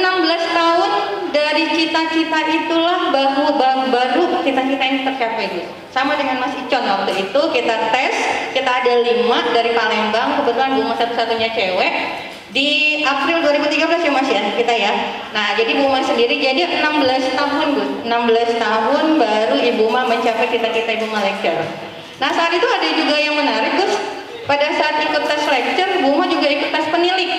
tahun dari cita-cita itulah baru cita-cita ini tercapai Gus. Sama dengan Mas Icon waktu itu kita tes, kita ada 5 dari Palembang, kebetulan Bu Uma satu-satunya cewek. Di April 2013 ya Mas ya, kita ya. Nah, jadi Bu Ma sendiri jadi 16 tahun Gus. 16 tahun baru Ibu Ma mencapai cita-cita Ibu Ma lecture. Nah, saat itu ada juga yang menarik Gus. Pada saat ikut tes lecture, Bu Ma juga ikut tes penilik.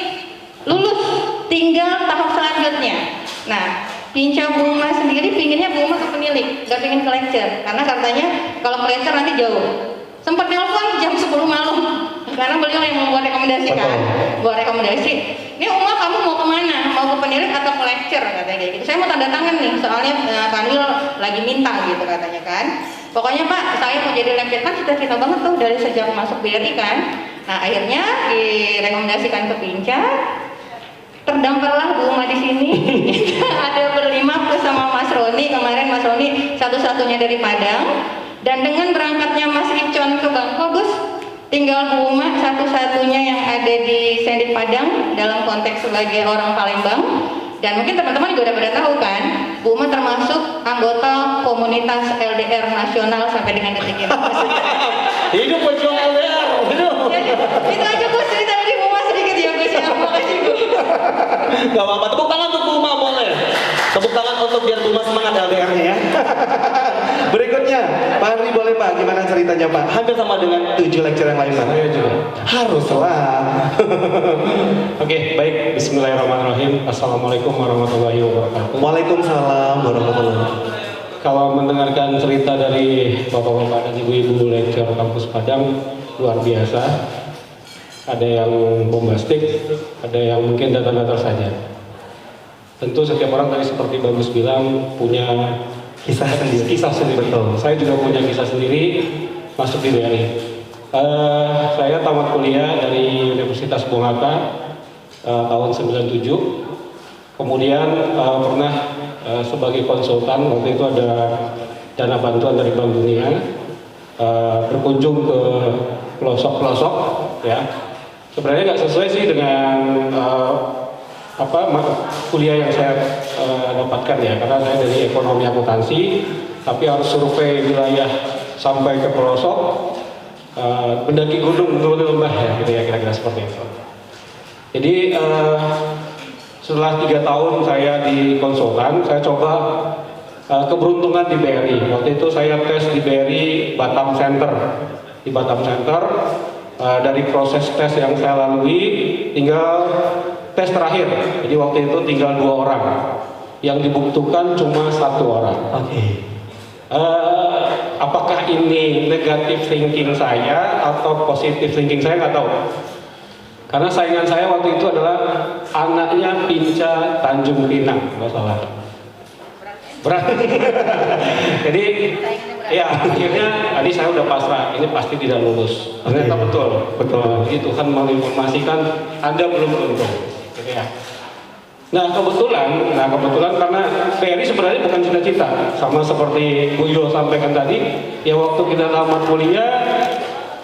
Lulus, tinggal tahap selanjutnya. Nah, Pinca Bu Ma sendiri pinginnya Bu Ma ke penilik, gak pingin ke lecture. Karena katanya kalau ke lecture nanti jauh. Sempat nelpon jam 10 malam. Karena beliau yang membuat rekomendasi kan, buat rekomendasi. Ini Uma kamu mau kemana? Mau ke penilik atau ke lecture katanya kayak gitu. Saya mau tanda tangan nih, soalnya Kanwil lagi minta gitu katanya kan. Pokoknya Pak, saya mau jadi lecturer kan cita-cita banget tuh dari sejak masuk BRI kan. Nah akhirnya direkomendasikan ke Pinca. Terdamparlah Bu Uma di sini. Kita ada berlima plus sama Mas Roni. Kemarin Mas Roni satu-satunya dari Padang. Dan dengan berangkatnya Mas Icon ke Bangkok, Gus, tinggal Bu Uma satu-satunya yang ada di Sendik Padang dalam konteks sebagai orang Palembang. Dan mungkin teman-teman juga udah pada tahu kan, Bu Uma termasuk anggota komunitas LDR nasional sampai dengan detik ini. Hidup pejuang LDR. Hidup. Jadi, itu aja Gus cerita dari Bu Uma sedikit ya Gus ya. Makasih Gus. Gak apa-apa, tepuk tangan untuk Bu Ma boleh. Tepuk tangan untuk biar Bu Ma semangat LDR-nya ya. Berikutnya, Pak Henry boleh Pak, gimana ceritanya Pak? Hampir sama dengan 7 lecture yang lain Pak. Saya juga. Haruslah. Oke, baik. Bismillahirrahmanirrahim. Assalamualaikum warahmatullahi wabarakatuh. Waalaikumsalam warahmatullahi wabarakatuh. Kalau mendengarkan cerita dari bapak-bapak dan ibu-ibu lecture kampus Padang, luar biasa. Ada yang bombastik, ada yang mungkin datar-datar saja. Tentu setiap orang tadi seperti Bagus bilang punya Kisah sendiri. Kisah sendiri. Betul. Saya juga punya kisah sendiri masuk di BRI. Saya tamat kuliah dari Universitas Bung Hatta tahun 97. Kemudian pernah sebagai konsultan, waktu itu ada dana bantuan dari Bank Dunia, berkunjung ke pelosok-pelosok, ya. Sebenarnya nggak sesuai sih dengan kuliah yang saya dapatkan ya, karena saya dari ekonomi akuntansi, tapi harus survei wilayah sampai ke pelosok, mendaki gunung, menuruni lembah ya, gitu ya, kira-kira seperti itu. Jadi setelah 3 tahun saya di konsultan, saya coba keberuntungan di BRI. Waktu itu saya tes di BRI Batam Center. Di Batam Center, dari proses tes yang saya lalui, tinggal tes terakhir. Jadi waktu itu tinggal 2 orang. Yang dibutuhkan cuma 1 orang. Oke. Apakah ini negatif thinking saya atau positif thinking saya nggak tahu. Karena saingan saya waktu itu adalah anaknya Pinca Tanjung Pinang, nggak salah. Berat. Jadi ya akhirnya tadi saya udah pasrah, ini pasti tidak lulus. Ternyata betul. Jadi Tuhan menginformasikan Anda belum beruntung. Gitu ya. Nah kebetulan karena BRI sebenarnya bukan cita-cita, sama seperti Bu Yul sampaikan tadi, ya waktu kita tamat kuliah,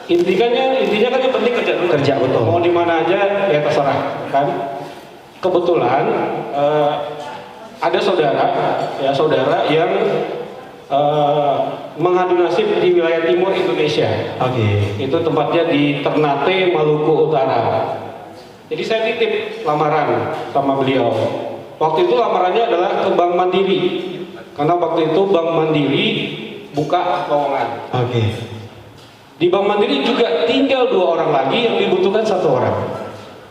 intinya kan yang penting kerja betul. Mau di mana aja ya terserah kan. Kebetulan ada saudara yang mengadu nasib di wilayah timur Indonesia. Oke. Itu tempatnya di Ternate, Maluku Utara. Jadi saya titip lamaran sama beliau. Waktu itu lamarannya adalah ke Bank Mandiri, karena waktu itu Bank Mandiri buka lowongan. Oke. Di Bank Mandiri juga tinggal 2 orang lagi yang dibutuhkan 1 orang.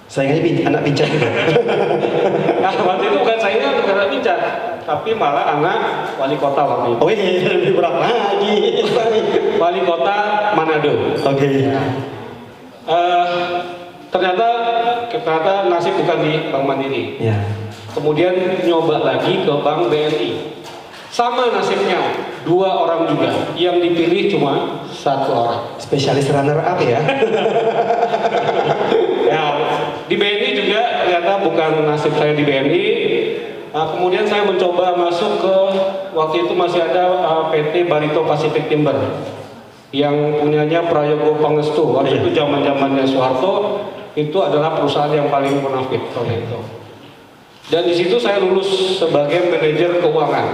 Saingannya anak Pinca juga. Nah, waktu itu bukan saya untuk anak Pinca, tapi malah anak wali kota waktu itu. Oh iya, lebih berat lagi. Wali kota Manado. Oke. Ternyata nasib bukan di Bank Mandiri. Ya. Kemudian nyoba lagi ke Bank BNI. Sama nasibnya, 2 orang juga. Yang dipilih cuma 1 orang. Spesialis runner up ya. Ya, di BNI juga ternyata bukan nasib saya di BNI. Kemudian saya mencoba masuk ke, waktu itu masih ada PT Barito Pacific Timber yang punyanya Prayogo Pangestu. Waktu itu zaman-zamannya Soeharto, itu adalah perusahaan yang paling munafik waktu itu. Dan di situ saya lulus sebagai manajer keuangan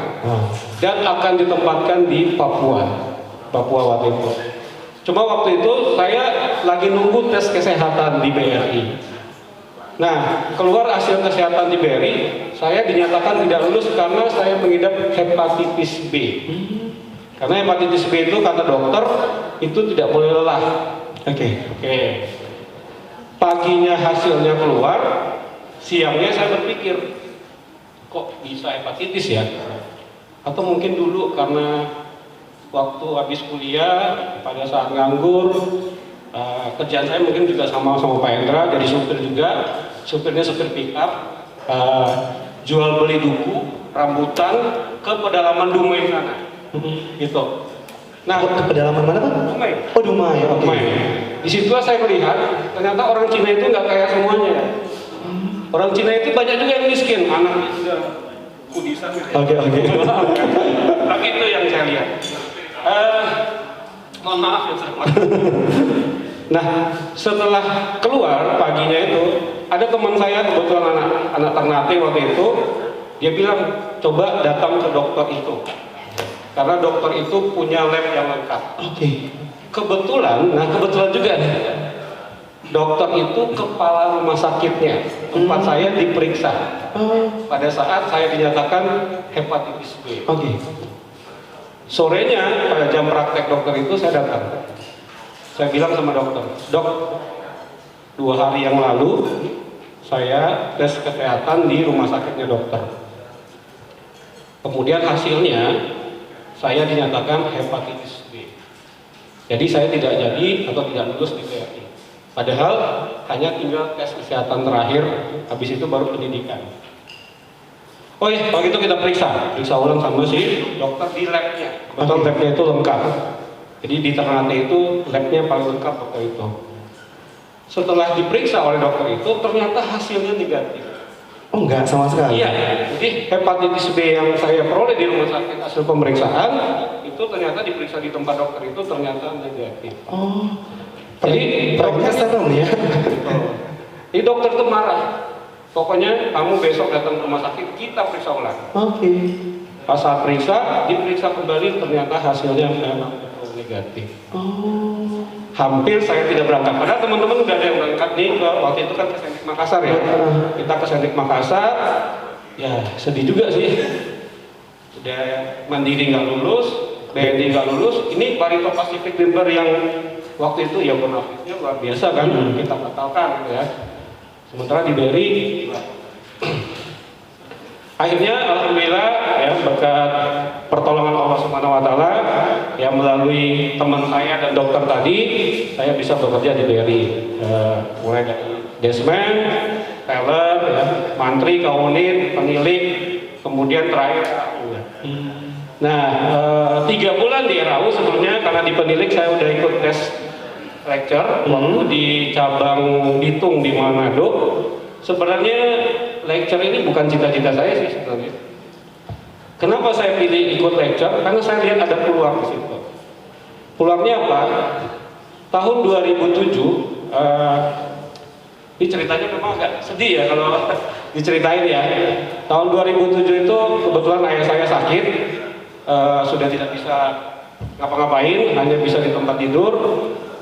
dan akan ditempatkan di Papua waktu itu. Cuma waktu itu saya lagi nunggu tes kesehatan di BRI. Nah, keluar hasil kesehatan di BRI, saya dinyatakan tidak lulus karena saya mengidap hepatitis B. Karena hepatitis B itu kata dokter itu tidak boleh lelah. Oke. Paginya hasilnya keluar, siangnya saya berpikir, kok bisa hepatitis ya? Atau mungkin dulu karena waktu habis kuliah, pada saat nganggur, kerjaan saya mungkin juga sama Pak Hendra, jadi supir juga, supirnya supir pick up, jual beli duku, rambutan ke pedalaman Dumai sana, gitu. Nah, Ke pedalaman mana, Pak? Dumai. Oh, Dumai. Oke. Dumai. Di situ saya melihat ternyata orang Cina itu nggak kayak semuanya. Orang Cina itu banyak juga yang miskin, anaknya sudah kudisan. Oke. Tapi itu yang saya lihat. Mohon maaf ya. Nah, setelah keluar paginya itu, ada teman saya kebetulan anak Ternate waktu itu, dia bilang coba datang ke dokter itu, karena dokter itu punya lab yang lengkap. Oke. Kebetulan juga nih, dokter itu kepala rumah sakitnya tempat saya diperiksa pada saat saya dinyatakan hepatitis B. Oke. Sorenya pada jam praktek dokter itu saya datang. Saya bilang sama dokter, dok, 2 hari yang lalu saya tes kesehatan di rumah sakitnya dokter. Kemudian hasilnya saya dinyatakan hepatitis B. Jadi saya tidak jadi atau tidak lulus di BRI. Padahal hanya tinggal tes kesehatan terakhir, habis itu baru pendidikan. Oh iya, kalau gitu kita periksa ulang sama si dokter di labnya. Betul, labnya itu lengkap. Jadi di Ternate itu labnya paling lengkap waktu itu. Setelah diperiksa oleh dokter itu ternyata hasilnya negatif. Oh, enggak sama sekali. Iya, jadi hepatitis B yang saya peroleh di rumah sakit hasil pemeriksaan itu ternyata diperiksa di tempat dokter itu ternyata negatif. Oh. Jadi Praktiknya serem ya. Jadi dokter itu marah. Pokoknya kamu besok datang ke rumah sakit, kita periksa ulang. Oke. Pas saat diperiksa kembali ternyata hasilnya memang negatif. Oh. Hampir saya tidak berangkat. Padahal teman-teman udah ada yang berangkat nih waktu itu kan ke Sendik Makassar ya. Kita ke Sendik Makassar, ya sedih juga sih. Udah Mandiri nggak lulus, BNI nggak lulus. Ini Barito Pacific Member yang waktu itu ya bonafitnya luar biasa kan, kita batalkan gitu ya. Sementara di BRI akhirnya alhamdulillah ya berkat pertolongan Allah Subhanahu wa taala ya melalui teman saya dan dokter tadi saya bisa bekerja di BRI, mulai dari desmen, teller, ya, mantri, kaunit, penilik, kemudian terakhir RAU. Nah, 3 bulan di RAU sebelumnya karena di penilik saya udah ikut tes lecture waktu di cabang Bitung di Manado. Sebenarnya lecture ini bukan cita-cita saya sih sebenarnya. Kenapa saya pilih ikut lecture? Karena saya lihat ada peluang di situ. Peluangnya apa? Tahun 2007, ini ceritanya memang agak sedih ya kalau diceritain ya. Tahun 2007 itu kebetulan ayah saya sakit, sudah tidak bisa ngapa-ngapain, hanya bisa di tempat tidur.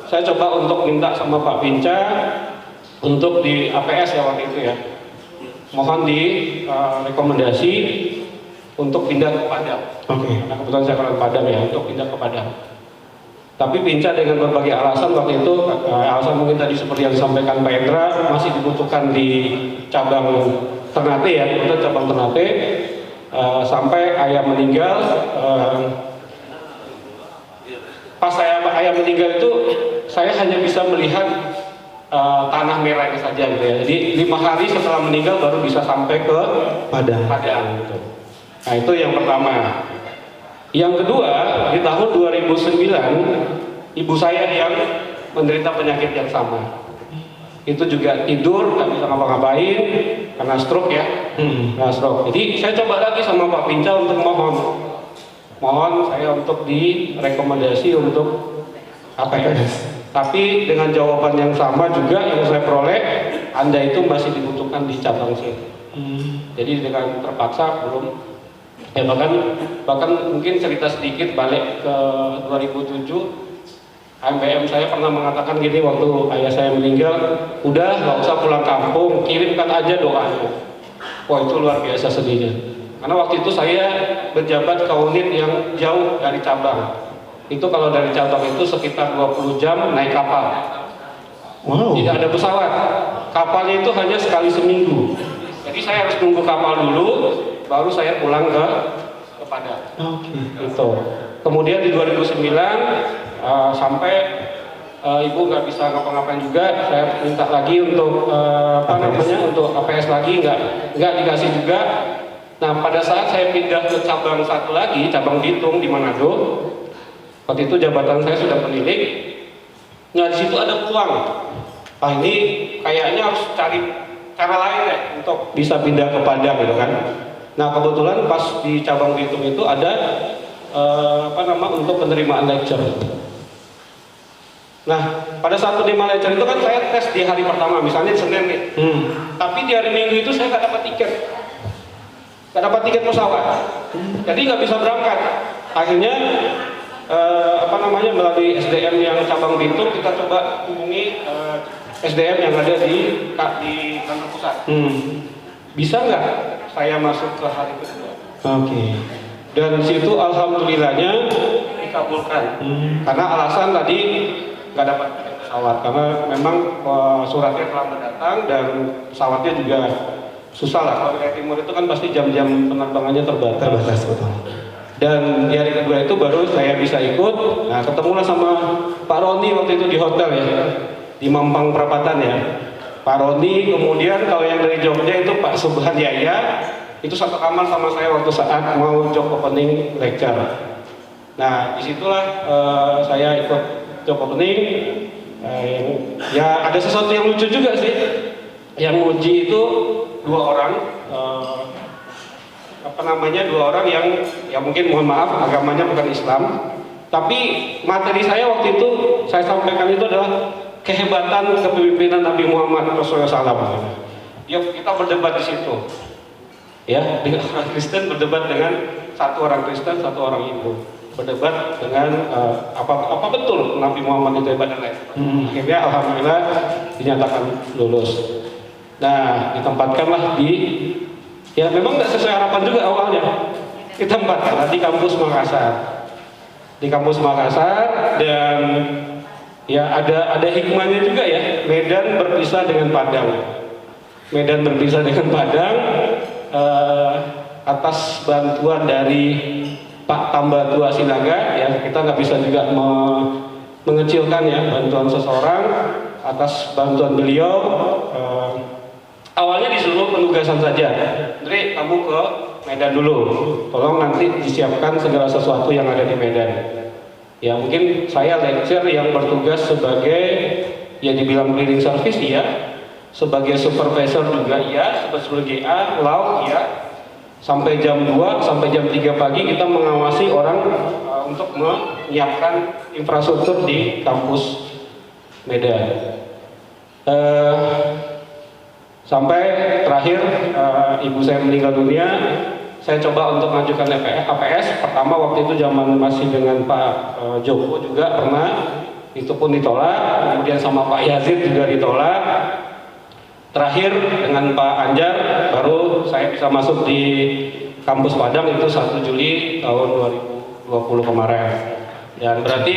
Saya coba untuk minta sama Pak Pinca untuk di APS ya waktu itu ya. Mohon di rekomendasi untuk pindah ke Padang. Oke. Nah, kebetulan saya orang Padang ya, untuk pindah ke Padang. Tapi Pinca dengan berbagai alasan waktu itu, alasan mungkin tadi seperti yang disampaikan Pak Hendra, masih dibutuhkan di cabang Ternate ya, kebetulan cabang Ternate, sampai ayah meninggal. Pas ayah meninggal itu, saya hanya bisa melihat tanah merahnya saja gitu ya. Jadi 5 hari setelah meninggal baru bisa sampai ke Padang. gitu. Nah itu yang pertama. Yang kedua, di tahun 2009 ibu saya yang menderita penyakit yang sama. Itu juga tidur nggak bisa ngapa-ngapain karena stroke ya. Karena stroke. Jadi saya coba lagi sama Pak Pinca untuk mohon saya untuk direkomendasi untuk APS. Tapi dengan jawaban yang sama juga yang saya peroleh, Anda itu masih dibutuhkan di cabang sini. Jadi dengan terpaksa belum, bahkan mungkin cerita sedikit balik ke 2007, AMBM saya pernah mengatakan gini waktu ayah saya meninggal, udah nggak usah pulang kampung, kirimkan aja doanya. Wah itu luar biasa sedihnya. Karena waktu itu saya berjabat ke unit yang jauh dari cabang. Itu kalau dari cabang itu sekitar 20 jam naik kapal. Wow. Tidak ada pesawat. Kapalnya itu hanya sekali seminggu. Jadi saya harus nunggu kapal dulu, baru saya pulang ke Padang. Itu. Kemudian di 2009 sampai ibu nggak bisa ngapa-ngapain juga, saya minta lagi untuk untuk APS lagi, nggak dikasih juga. Nah pada saat saya pindah ke cabang satu lagi, cabang Bitung di Manado, waktu itu jabatan saya sudah penilik. Nah di situ ada peluang. Ini kayaknya harus cari cara lain deh untuk bisa pindah ke Padang gitu kan. Nah kebetulan pas di cabang Bitung itu ada untuk penerimaan lecture. Nah pada saat penerimaan lecture itu kan saya tes di hari pertama, misalnya di Senin nih. Tapi di hari Minggu itu saya nggak dapat tiket pesawat, jadi nggak bisa berangkat. Akhirnya melalui SDM yang cabang Bitung kita coba hubungi SDM yang ada di kantor pusat. Bisa nggak saya masuk ke hari kedua? Dan situ alhamdulillahnya dikabulkan. Karena alasan tadi nggak dapat tiket pesawat, karena memang suratnya terlambat datang dan pesawatnya juga susah lah. Kalau dari timur itu kan pasti jam-jam penerbangannya terbatas. Betul. Dan di hari kedua itu baru saya bisa ikut. Nah ketemulah sama Pak Roni waktu itu di hotel ya, di Mampang Perapatan ya. Pak Roni, kemudian kalau yang dari Jogja itu Pak Subhan Yaya, itu satu kamar sama saya waktu saat mau job opening lecture. Nah disitulah saya ikut job opening. Ya ada sesuatu yang lucu juga sih. Yang uji itu dua orang yang mungkin mohon maaf agamanya bukan Islam, tapi materi saya waktu itu saya sampaikan itu adalah kehebatan kepemimpinan Nabi Muhammad SAW. Kita berdebat di situ, ya, dengan orang Kristen berdebat dengan satu orang Kristen, satu orang Hindu, berdebat dengan apa betul Nabi Muhammad itu hebat dan lain. Akhirnya alhamdulillah dinyatakan lulus. Nah ditempatkanlah ya memang nggak sesuai harapan juga awalnya, ditempatkan di kampus Makassar. Dan ya ada hikmahnya juga ya. Medan berpisah dengan Padang atas bantuan dari Pak Tambatua Sinaga ya, kita nggak bisa juga mengecilkan ya bantuan seseorang. Atas bantuan beliau awalnya disuruh penugasan saja, Andre kamu ke Medan dulu, tolong nanti disiapkan segala sesuatu yang ada di Medan. Ya mungkin saya lecture yang bertugas sebagai ya dibilang cleaning service ya, sebagai supervisor juga ya, sebagai GA, law ya, sampai jam 2 sampai jam 3 pagi kita mengawasi orang untuk menyiapkan infrastruktur di kampus Medan. Sampai terakhir ibu saya meninggal dunia, saya coba untuk mengajukan APS. Pertama waktu itu zaman masih dengan Pak Joko juga pernah, itu pun ditolak. Kemudian sama Pak Yazid juga ditolak. Terakhir dengan Pak Anjar baru saya bisa masuk di kampus Padang itu 1 Juli tahun 2020 kemarin. Dan berarti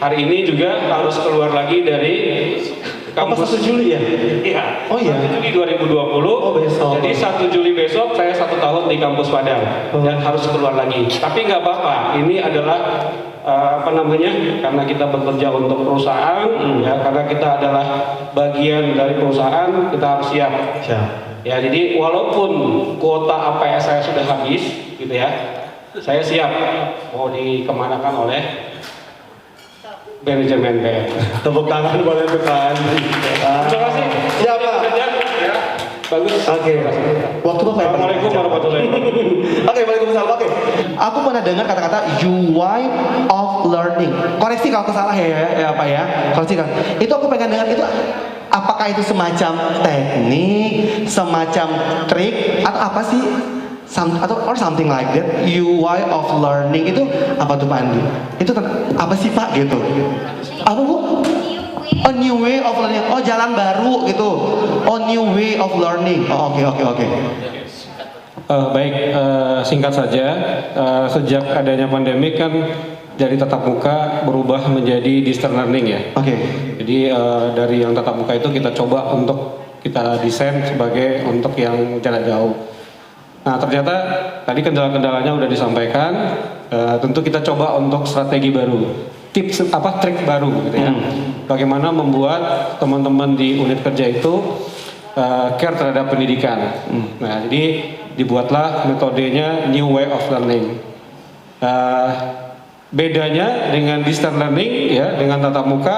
hari ini juga harus keluar lagi dari kampus 1 Juli ya? Iya. Oh iya. 1 Juli 2020. Oh besok. Jadi 1 Juli besok saya 1 tahun di kampus Padang dan harus keluar lagi. Tapi nggak apa-apa. Ini adalah karena kita bekerja untuk perusahaan, ya, karena kita adalah bagian dari perusahaan, kita harus siap. Ya, jadi walaupun kuota APS saya sudah habis, gitu ya, saya siap mau dikemanakan oleh manajemen BR. Tepuk tangan boleh tekan. Terima kasih. Ya Pak. Ya, bagus. Oke. Waktu Bapak ya. Assalamualaikum warahmatullahi wabarakatuh. Oke, waalaikumsalam. Oke. Aku pernah dengar kata-kata UI of learning. Koreksi kalau salah ya Pak ya. Koreksi kan. Itu aku pengen dengar itu apakah itu semacam teknik, semacam trik atau apa sih? or something like that. UI of learning itu apa tuh Pak Andi? Itu apa sih Pak gitu? Apa Bu? Oh, new way of learning. Oh, jalan baru gitu. Oh, new way of learning. Oh, oke. Baik, singkat saja, sejak adanya pandemi kan dari tatap muka berubah menjadi distance learning ya. Oke. Jadi dari yang tatap muka itu kita coba untuk kita desain sebagai untuk yang jarak jauh. Nah ternyata tadi kendala-kendalanya udah disampaikan, tentu kita coba untuk strategi baru, trik baru gitu ya. Bagaimana membuat teman-teman di unit kerja itu care terhadap pendidikan. Nah jadi dibuatlah metodenya new way of learning. Bedanya dengan distance learning ya, dengan tatap muka,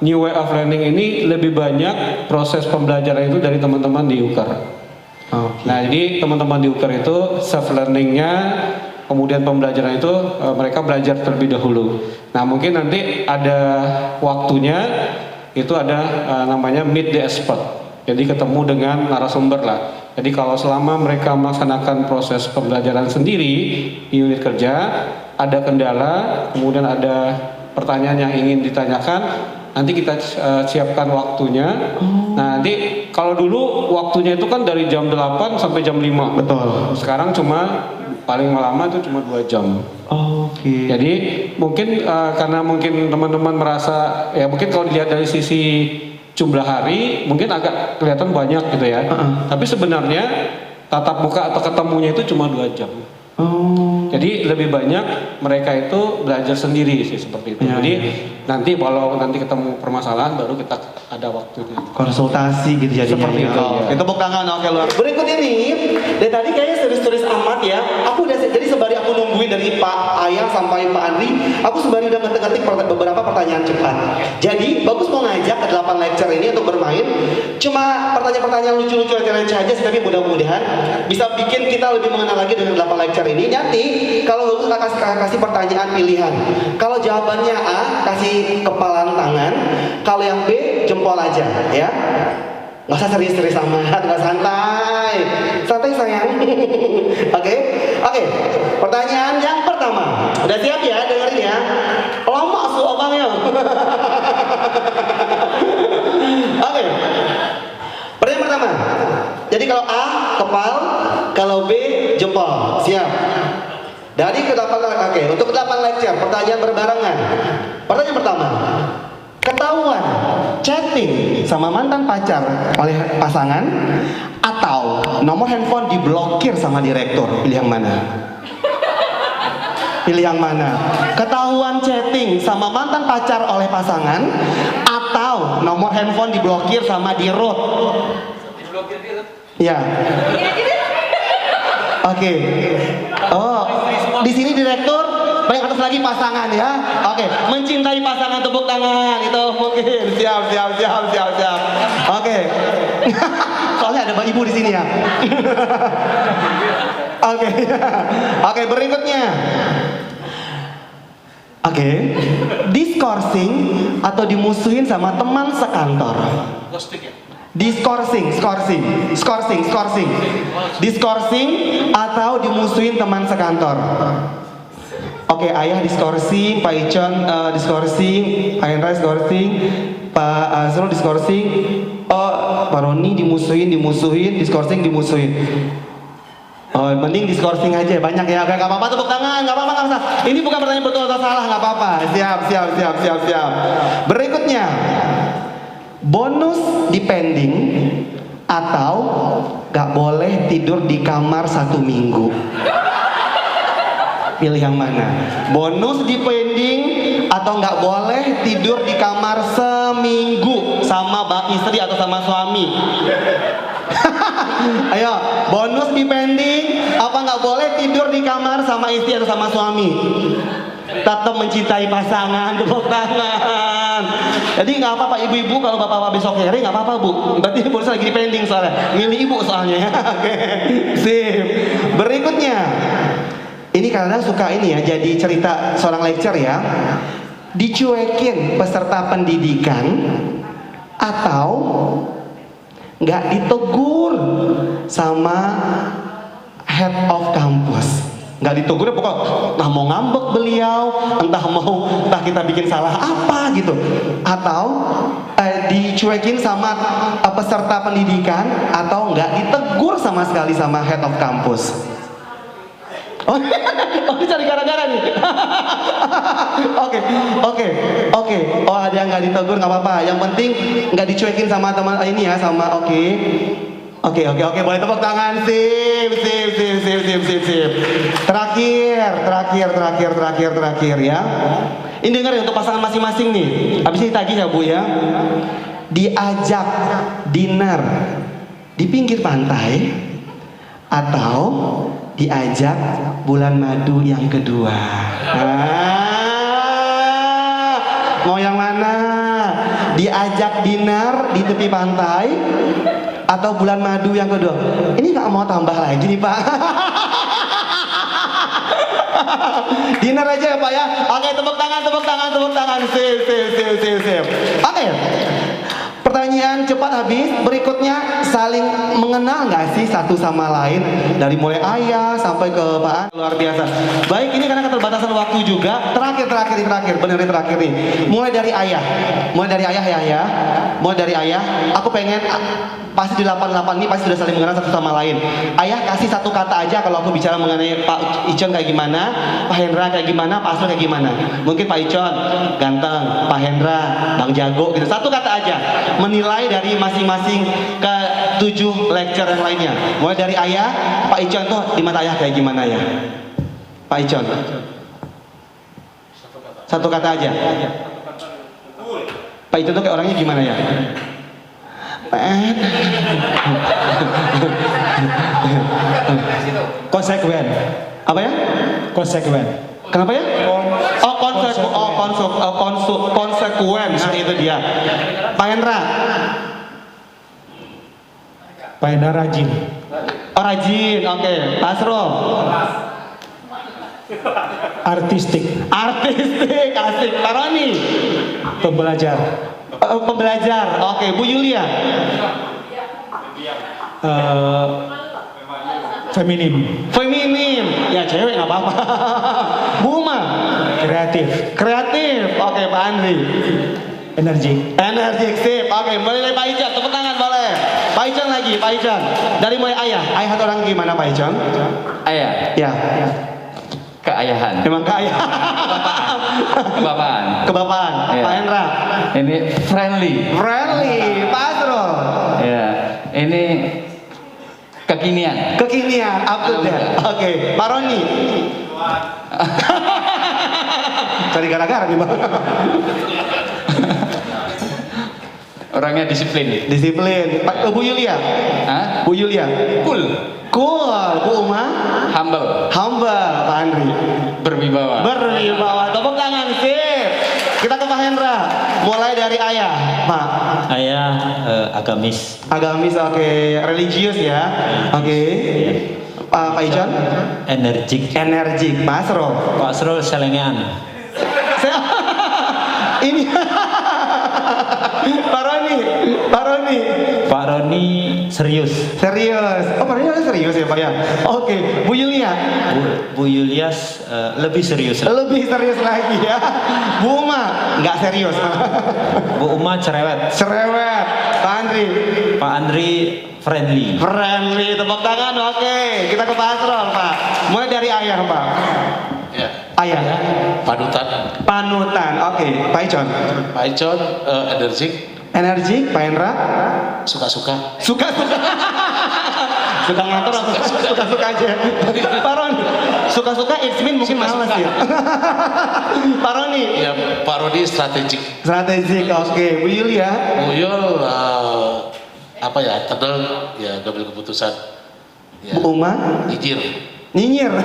new way of learning ini lebih banyak proses pembelajaran itu dari teman-teman di UKER. Nah jadi teman-teman di UKER itu self learningnya, kemudian pembelajaran itu mereka belajar terlebih dahulu. Nah mungkin nanti ada waktunya itu ada namanya meet the expert. Jadi ketemu dengan narasumber lah. Jadi kalau selama mereka melaksanakan proses pembelajaran sendiri di unit kerja, ada kendala, kemudian ada pertanyaan yang ingin ditanyakan, nanti kita siapkan waktunya. Nah nanti kalau dulu waktunya itu kan dari jam 8 sampai jam 5. Betul. Sekarang cuma paling lama itu cuma 2 jam. Oke. Jadi mungkin karena mungkin teman-teman merasa ya mungkin kalau dilihat dari sisi jumlah hari mungkin agak kelihatan banyak gitu ya. Tapi sebenarnya tatap muka atau ketemunya itu cuma 2 jam. Jadi lebih banyak mereka itu belajar sendiri sih seperti itu. Jadi nanti kalau nanti ketemu permasalahan baru kita ada waktunya. Konsultasi gitu jadinya. Seperti itu. Ya. Tepuk tangan oke luar. Berikut ini, dari tadi kayaknya serius-serius amat ya. Aku udah jadi sembari aku nungguin dari Pak Ayang sampai Pak Andri, aku sembari udah ngetik-ngetik beberapa pertanyaan cepat. Jadi bagus mau ngajak ke 8 lecture ini untuk bermain. Cuma pertanyaan-pertanyaan lucu-lucu receh aja sih, tapi mudah-mudahan bisa bikin kita lebih mengenal lagi dengan 8 lecture ini. Nanti kalau bagus kasih pertanyaan pilihan. Kalau jawabannya A, kasih kepalan tangan. Kalau yang B, jempol aja ya. Nggak usah serius-serius amat, nggak santai. Santai sayang. Oke. Pertanyaan yang pertama. Udah siap ya, dengerin ya. Lama su abangnya. Oke. Pertanyaan pertama. Jadi kalau A, kepal. Kalau B, jempol. Siap. Dari untuk 8 lecture, pertanyaan berbarengan. Pertanyaan pertama, ketahuan chatting sama mantan pacar oleh pasangan atau nomor handphone diblokir sama direktur, pilih yang mana? Pilih yang mana? Ketahuan chatting sama mantan pacar oleh pasangan atau nomor handphone diblokir sama dirut? Diblokir dirut? Ya. Oke. Oh, di sini direktur, paling atas lagi pasangan ya. Oke, mencintai pasangan tepuk tangan itu mungkin. Siap. Oke. Soalnya ada Mbak Ibu di sini ya. Oke, berikutnya. Oke. Diskorsing atau dimusuhin sama teman sekantor? Diskorsing atau dimusuhin teman sekantor. Oke, Ayah diskorsing, Pak Icon diskorsing, Pak Hendra diskorsing, Pak Azrul diskorsing, Pak Roni dimusuhin, diskorsing, dimusuhin. Oh, mending diskorsing aja, banyak ya. Oke, nggak apa-apa, tepuk tangan, nggak apa-apa. Ini bukan pertanyaan betul atau salah, nggak apa-apa. Siap. Berikutnya. Bonus depending atau gak boleh tidur di kamar 1 minggu? Pilih yang mana? Bonus depending atau gak boleh tidur di kamar seminggu sama istri atau sama suami? Ayo, bonus depending apa gak boleh tidur di kamar sama istri atau sama suami? Tetap mencintai pasangan, tepuk tangan. Jadi nggak apa-apa ibu-ibu kalau bapak-bapak besok nyari nggak apa-apa bu. Berarti bonus lagi pending soalnya, milih ibu soalnya. Oke, sip. Berikutnya, ini kadang suka ini ya, jadi cerita seorang lecturer ya. Dicuekin peserta pendidikan atau nggak ditegur sama head of campus. Nggak ditegur, pokoknya entah mau ngambek beliau, entah kita bikin salah apa gitu, atau dicuekin sama peserta pendidikan, atau nggak ditegur sama sekali sama head of campus. Oh, ini cari gara-gara nih. Oke. Oh, ada yang nggak ditegur, nggak apa-apa. Yang penting nggak dicuekin sama teman ini ya, sama Oke. Boleh tepuk tangan. Sip. Terakhir ya. Ini dengerin untuk pasangan masing-masing nih. Habis ini tagih ya Bu ya. Diajak dinner di pinggir pantai atau diajak bulan madu yang kedua. Mau yang mana? Diajak dinner di tepi pantai atau bulan madu yang kedua? Ini nggak mau tambah lagi nih Pak. Dinner aja ya Pak ya. Oke, tepuk tangan. Sip. Oke. Pertanyaan cepat habis. Berikutnya, saling mengenal nggak sih satu sama lain? Dari mulai ayah sampai ke Pak. Luar biasa. Baik, ini karena keterbatasan waktu juga. Terakhir, bener terakhir nih. Mulai dari ayah ya. Mulai dari ayah. Aku pengen pasti di 88 ini pasti sudah saling mengenal satu sama lain. Ayah kasih satu kata aja kalau aku bicara mengenai Pak Icon kayak gimana, Pak Hendra kayak gimana, Pak Asro kayak gimana. Mungkin Pak Icon ganteng, Pak Hendra Bang Jago gitu. Satu kata aja menilai dari masing-masing ke 7 lecture yang lainnya. Mulai dari ayah, Pak Icon tuh di mata ayah kayak gimana ya? Pak Icon. Satu kata aja. Pak Icon tuh kayak orangnya gimana ya? Konsekuen. Apa ya? Konsekuen. Kenapa ya? Konsekuen. Nah itu dia. Pak Hendra. Pak Hendra rajin. Oh rajin, oke. Pak Asro. Artistik. Asik. Pak Roni. Pembelajar. Pembelajar, oke. Bu Yulia. Feminim. Ya cewek nggak apa-apa. Bu Uma. Kreatif, oke. Pak Andri. Energik, sip. Oke, mulai Pak Ican, tepuk tangan boleh. Pak Ican lagi, Pak Ican. Dari mulai ayah satu orang gimana Pak Ican? Ayah. Ya. Keayahan. Emang keayahan. Kebapaan. Ya. Pak Hendra. Ini friendly. Pak Asro. Ya. Ini kekinian. Up to date. Oke. Pak Roni. Cari gara-gara nih Bang. Orangnya disiplin. Pak Bu Yulia. Hah? Bu Yulia. Cool. Bu Uma. Humble. Pak Andri. Berwibawa. Tepuk tangan, sip. Kita ke Pak Hendra. Mulai dari ayah, Pak. Ayah agamis. Oke. Religius ya. Oke. Pak Ijon. Energik. Pak Asro. Pak Asro selengean. Ini. Pak Roni serius. Oh, Pak Roni serius ya Pak ya. Oke. Bu Yulia. Bu Yulia lebih serius. Lagi ya. Bu Uma nggak serius. Bu Uma cerewet. Pak Andri friendly. Tepuk tangan. Oke. Kita ke Pak Asrol Pak. Mulai dari ayah Pak. Ya. Ayah. Panutan. Oke. Pak Icon. Energik. Pak Hendra. Suka-suka. Suka ngatur atau suka aja. Pak Roni. Suka it's mean mungkin malas ya. Pak Roni. Ya, Pak Roni strategik. Oke. Bu Yulia. Tenang ya, ngambil keputusan. Ya. Bu Uma. Nyinyir.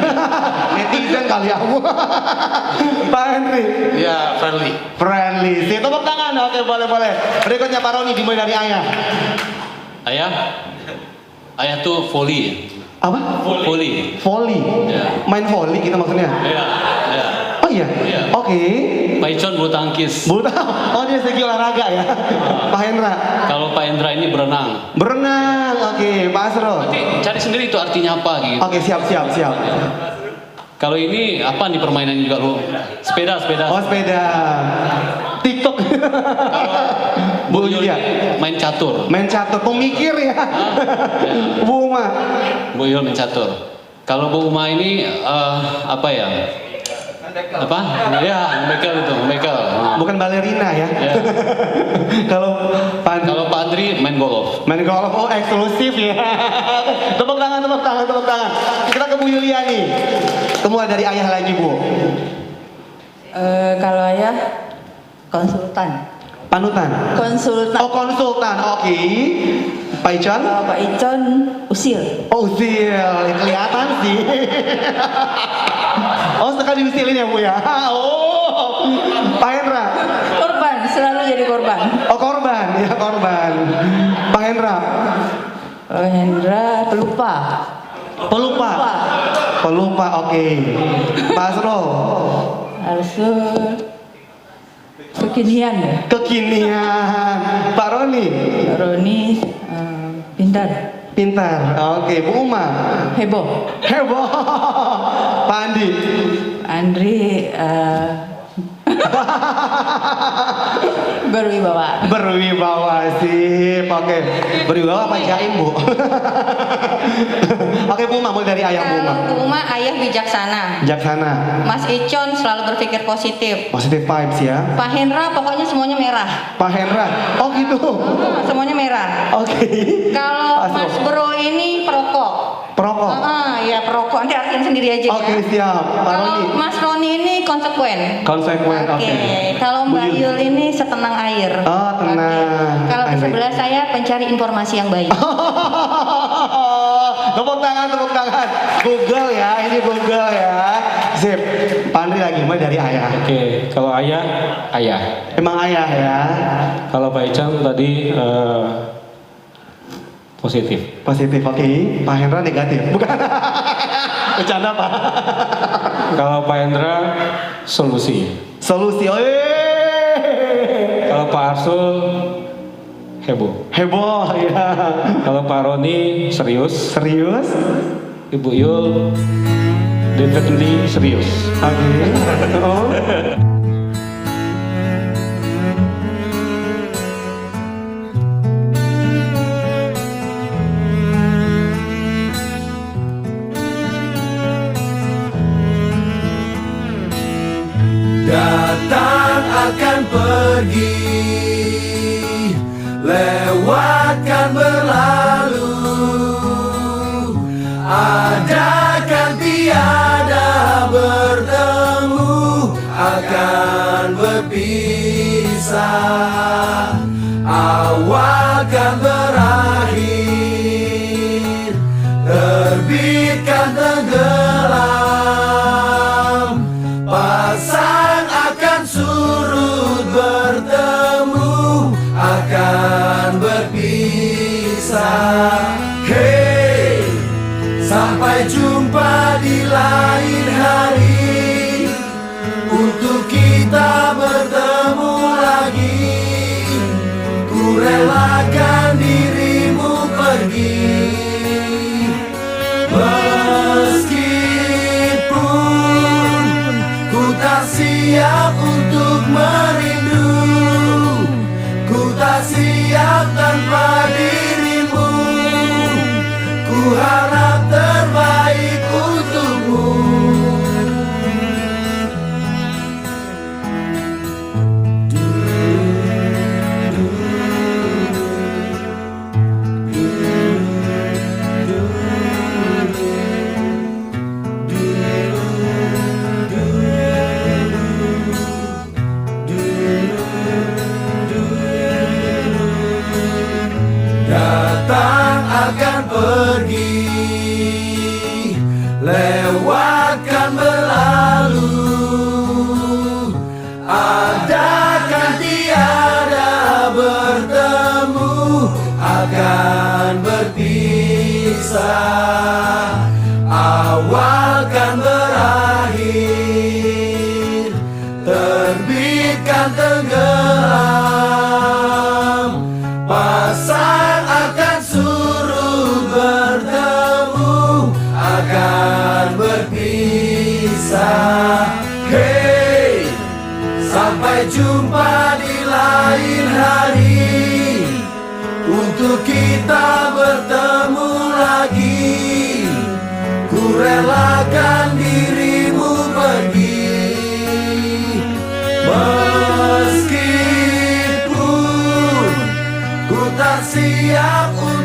Netizen kali aku. Pak Henry. Ya, friendly. Sip, tepuk tangan. Oke, boleh. Berikutnya Pak Roni dimulai dari ayah. Ayah tuh volley. Apa? Volley. Ya. Main volley gitu maksudnya? Iya. Oh iya? Oke. Pak Icon bulu tangkis. Oh dia segi olahraga ya? Pak Hendra? Kalau Pak Hendra ini berenang. Oke. Oke, Pak Asrul. Nanti cari sendiri itu artinya apa gitu. Oke, siap. Kalau ini apa nih permainan juga lu? Sepeda. Oh, sepeda. TikTok. Bu Bu Yul Yulia. main catur. Main catur, pemikir ya. Bu Uma. Bu Yul main catur. Kalau Bu Uma ini apa ya? Apa? Ya, bekel itu, bekel. Bukan balerina ya. Ya. Kalau Pak Andri main golf. main golf, oh eksklusif ya. Tepuk tangan. Kita ke Bu Yulia nih. Semua dari ayah lagi, Bu. Kalau ayah konsultan. Panutan. Konsultan. Oh, konsultan. Oke. Pak Icon? Kalau Pak Icon usil. Oh, usil. Kelihatan sih. Oh, sekali diusilin ya, Bu ya. Oh. Pak Hendra. Korban, selalu jadi korban. Oh, korban. Ya, korban. Pak Hendra. Pak Hendra pelupa. Pelupa, oke. Pak Asrul. Arsul kekinian ya. Pak Roni. Roni pintar. Oke. Bu Uma. Heboh. Pak Andi. Andri Berwibawa sip. Oke. Berwibawa apa jaim, Bu? Oke, Bu Uma, mulai dari ayah Bu Uma. Kalau Bu Uma ayah bijaksana. Mas Icon selalu berpikir positif. Positive vibes ya. Pak Hendra pokoknya semuanya merah. Pak Hendra. Oh gitu. Semuanya merah. Oke. Kalau Mas Bro ini perokok. Ya perokok. Nanti artinya sendiri aja ya. Oke, siap. Pak Kalau Roni. Mas Roni ini konsekuen. Oke. Kalau Mbak Yul ini setenang air. Oh, tenang. Kalau di sebelah saya pencari informasi yang baik. Tepuk tangan. Google ya, ini Google ya. Sip. Pak Andri lagi, mulai dari ayah. Oke, kalau ayah. Emang ayah ya. Kalau Pak Icon tadi positif. Oke. Pak Hendra negatif. Bukan. Bercanda, Pak. Kalau Pak Hendra solusi. Kalau Pak Arsul heboh ya. Kalau Pak Roni serius. Ibu Yul definitely serius. Oke. Oh. Datang akan pergi, lewatkan berlalu, ada kan tiada bertemu, akan berpisah, awal kan berakhir, terbitkan tenggelam, pasang akan surut bertemu, akan berpisah. Hey, sampai jumpa di lain hari, untuk kita bertemu lagi. Ku relakan dirimu pergi, meskipun ku tak siap untuk merindu, ku tak siap tanpa dirimu, ku harap terbaik untukmu. Datang akan pergi, lewatkan berlalu, ada kan tiada bertemu, akan berpisah, awal kan berakhir, terbitkan tenggelam, pasang akan surut tak siap untuk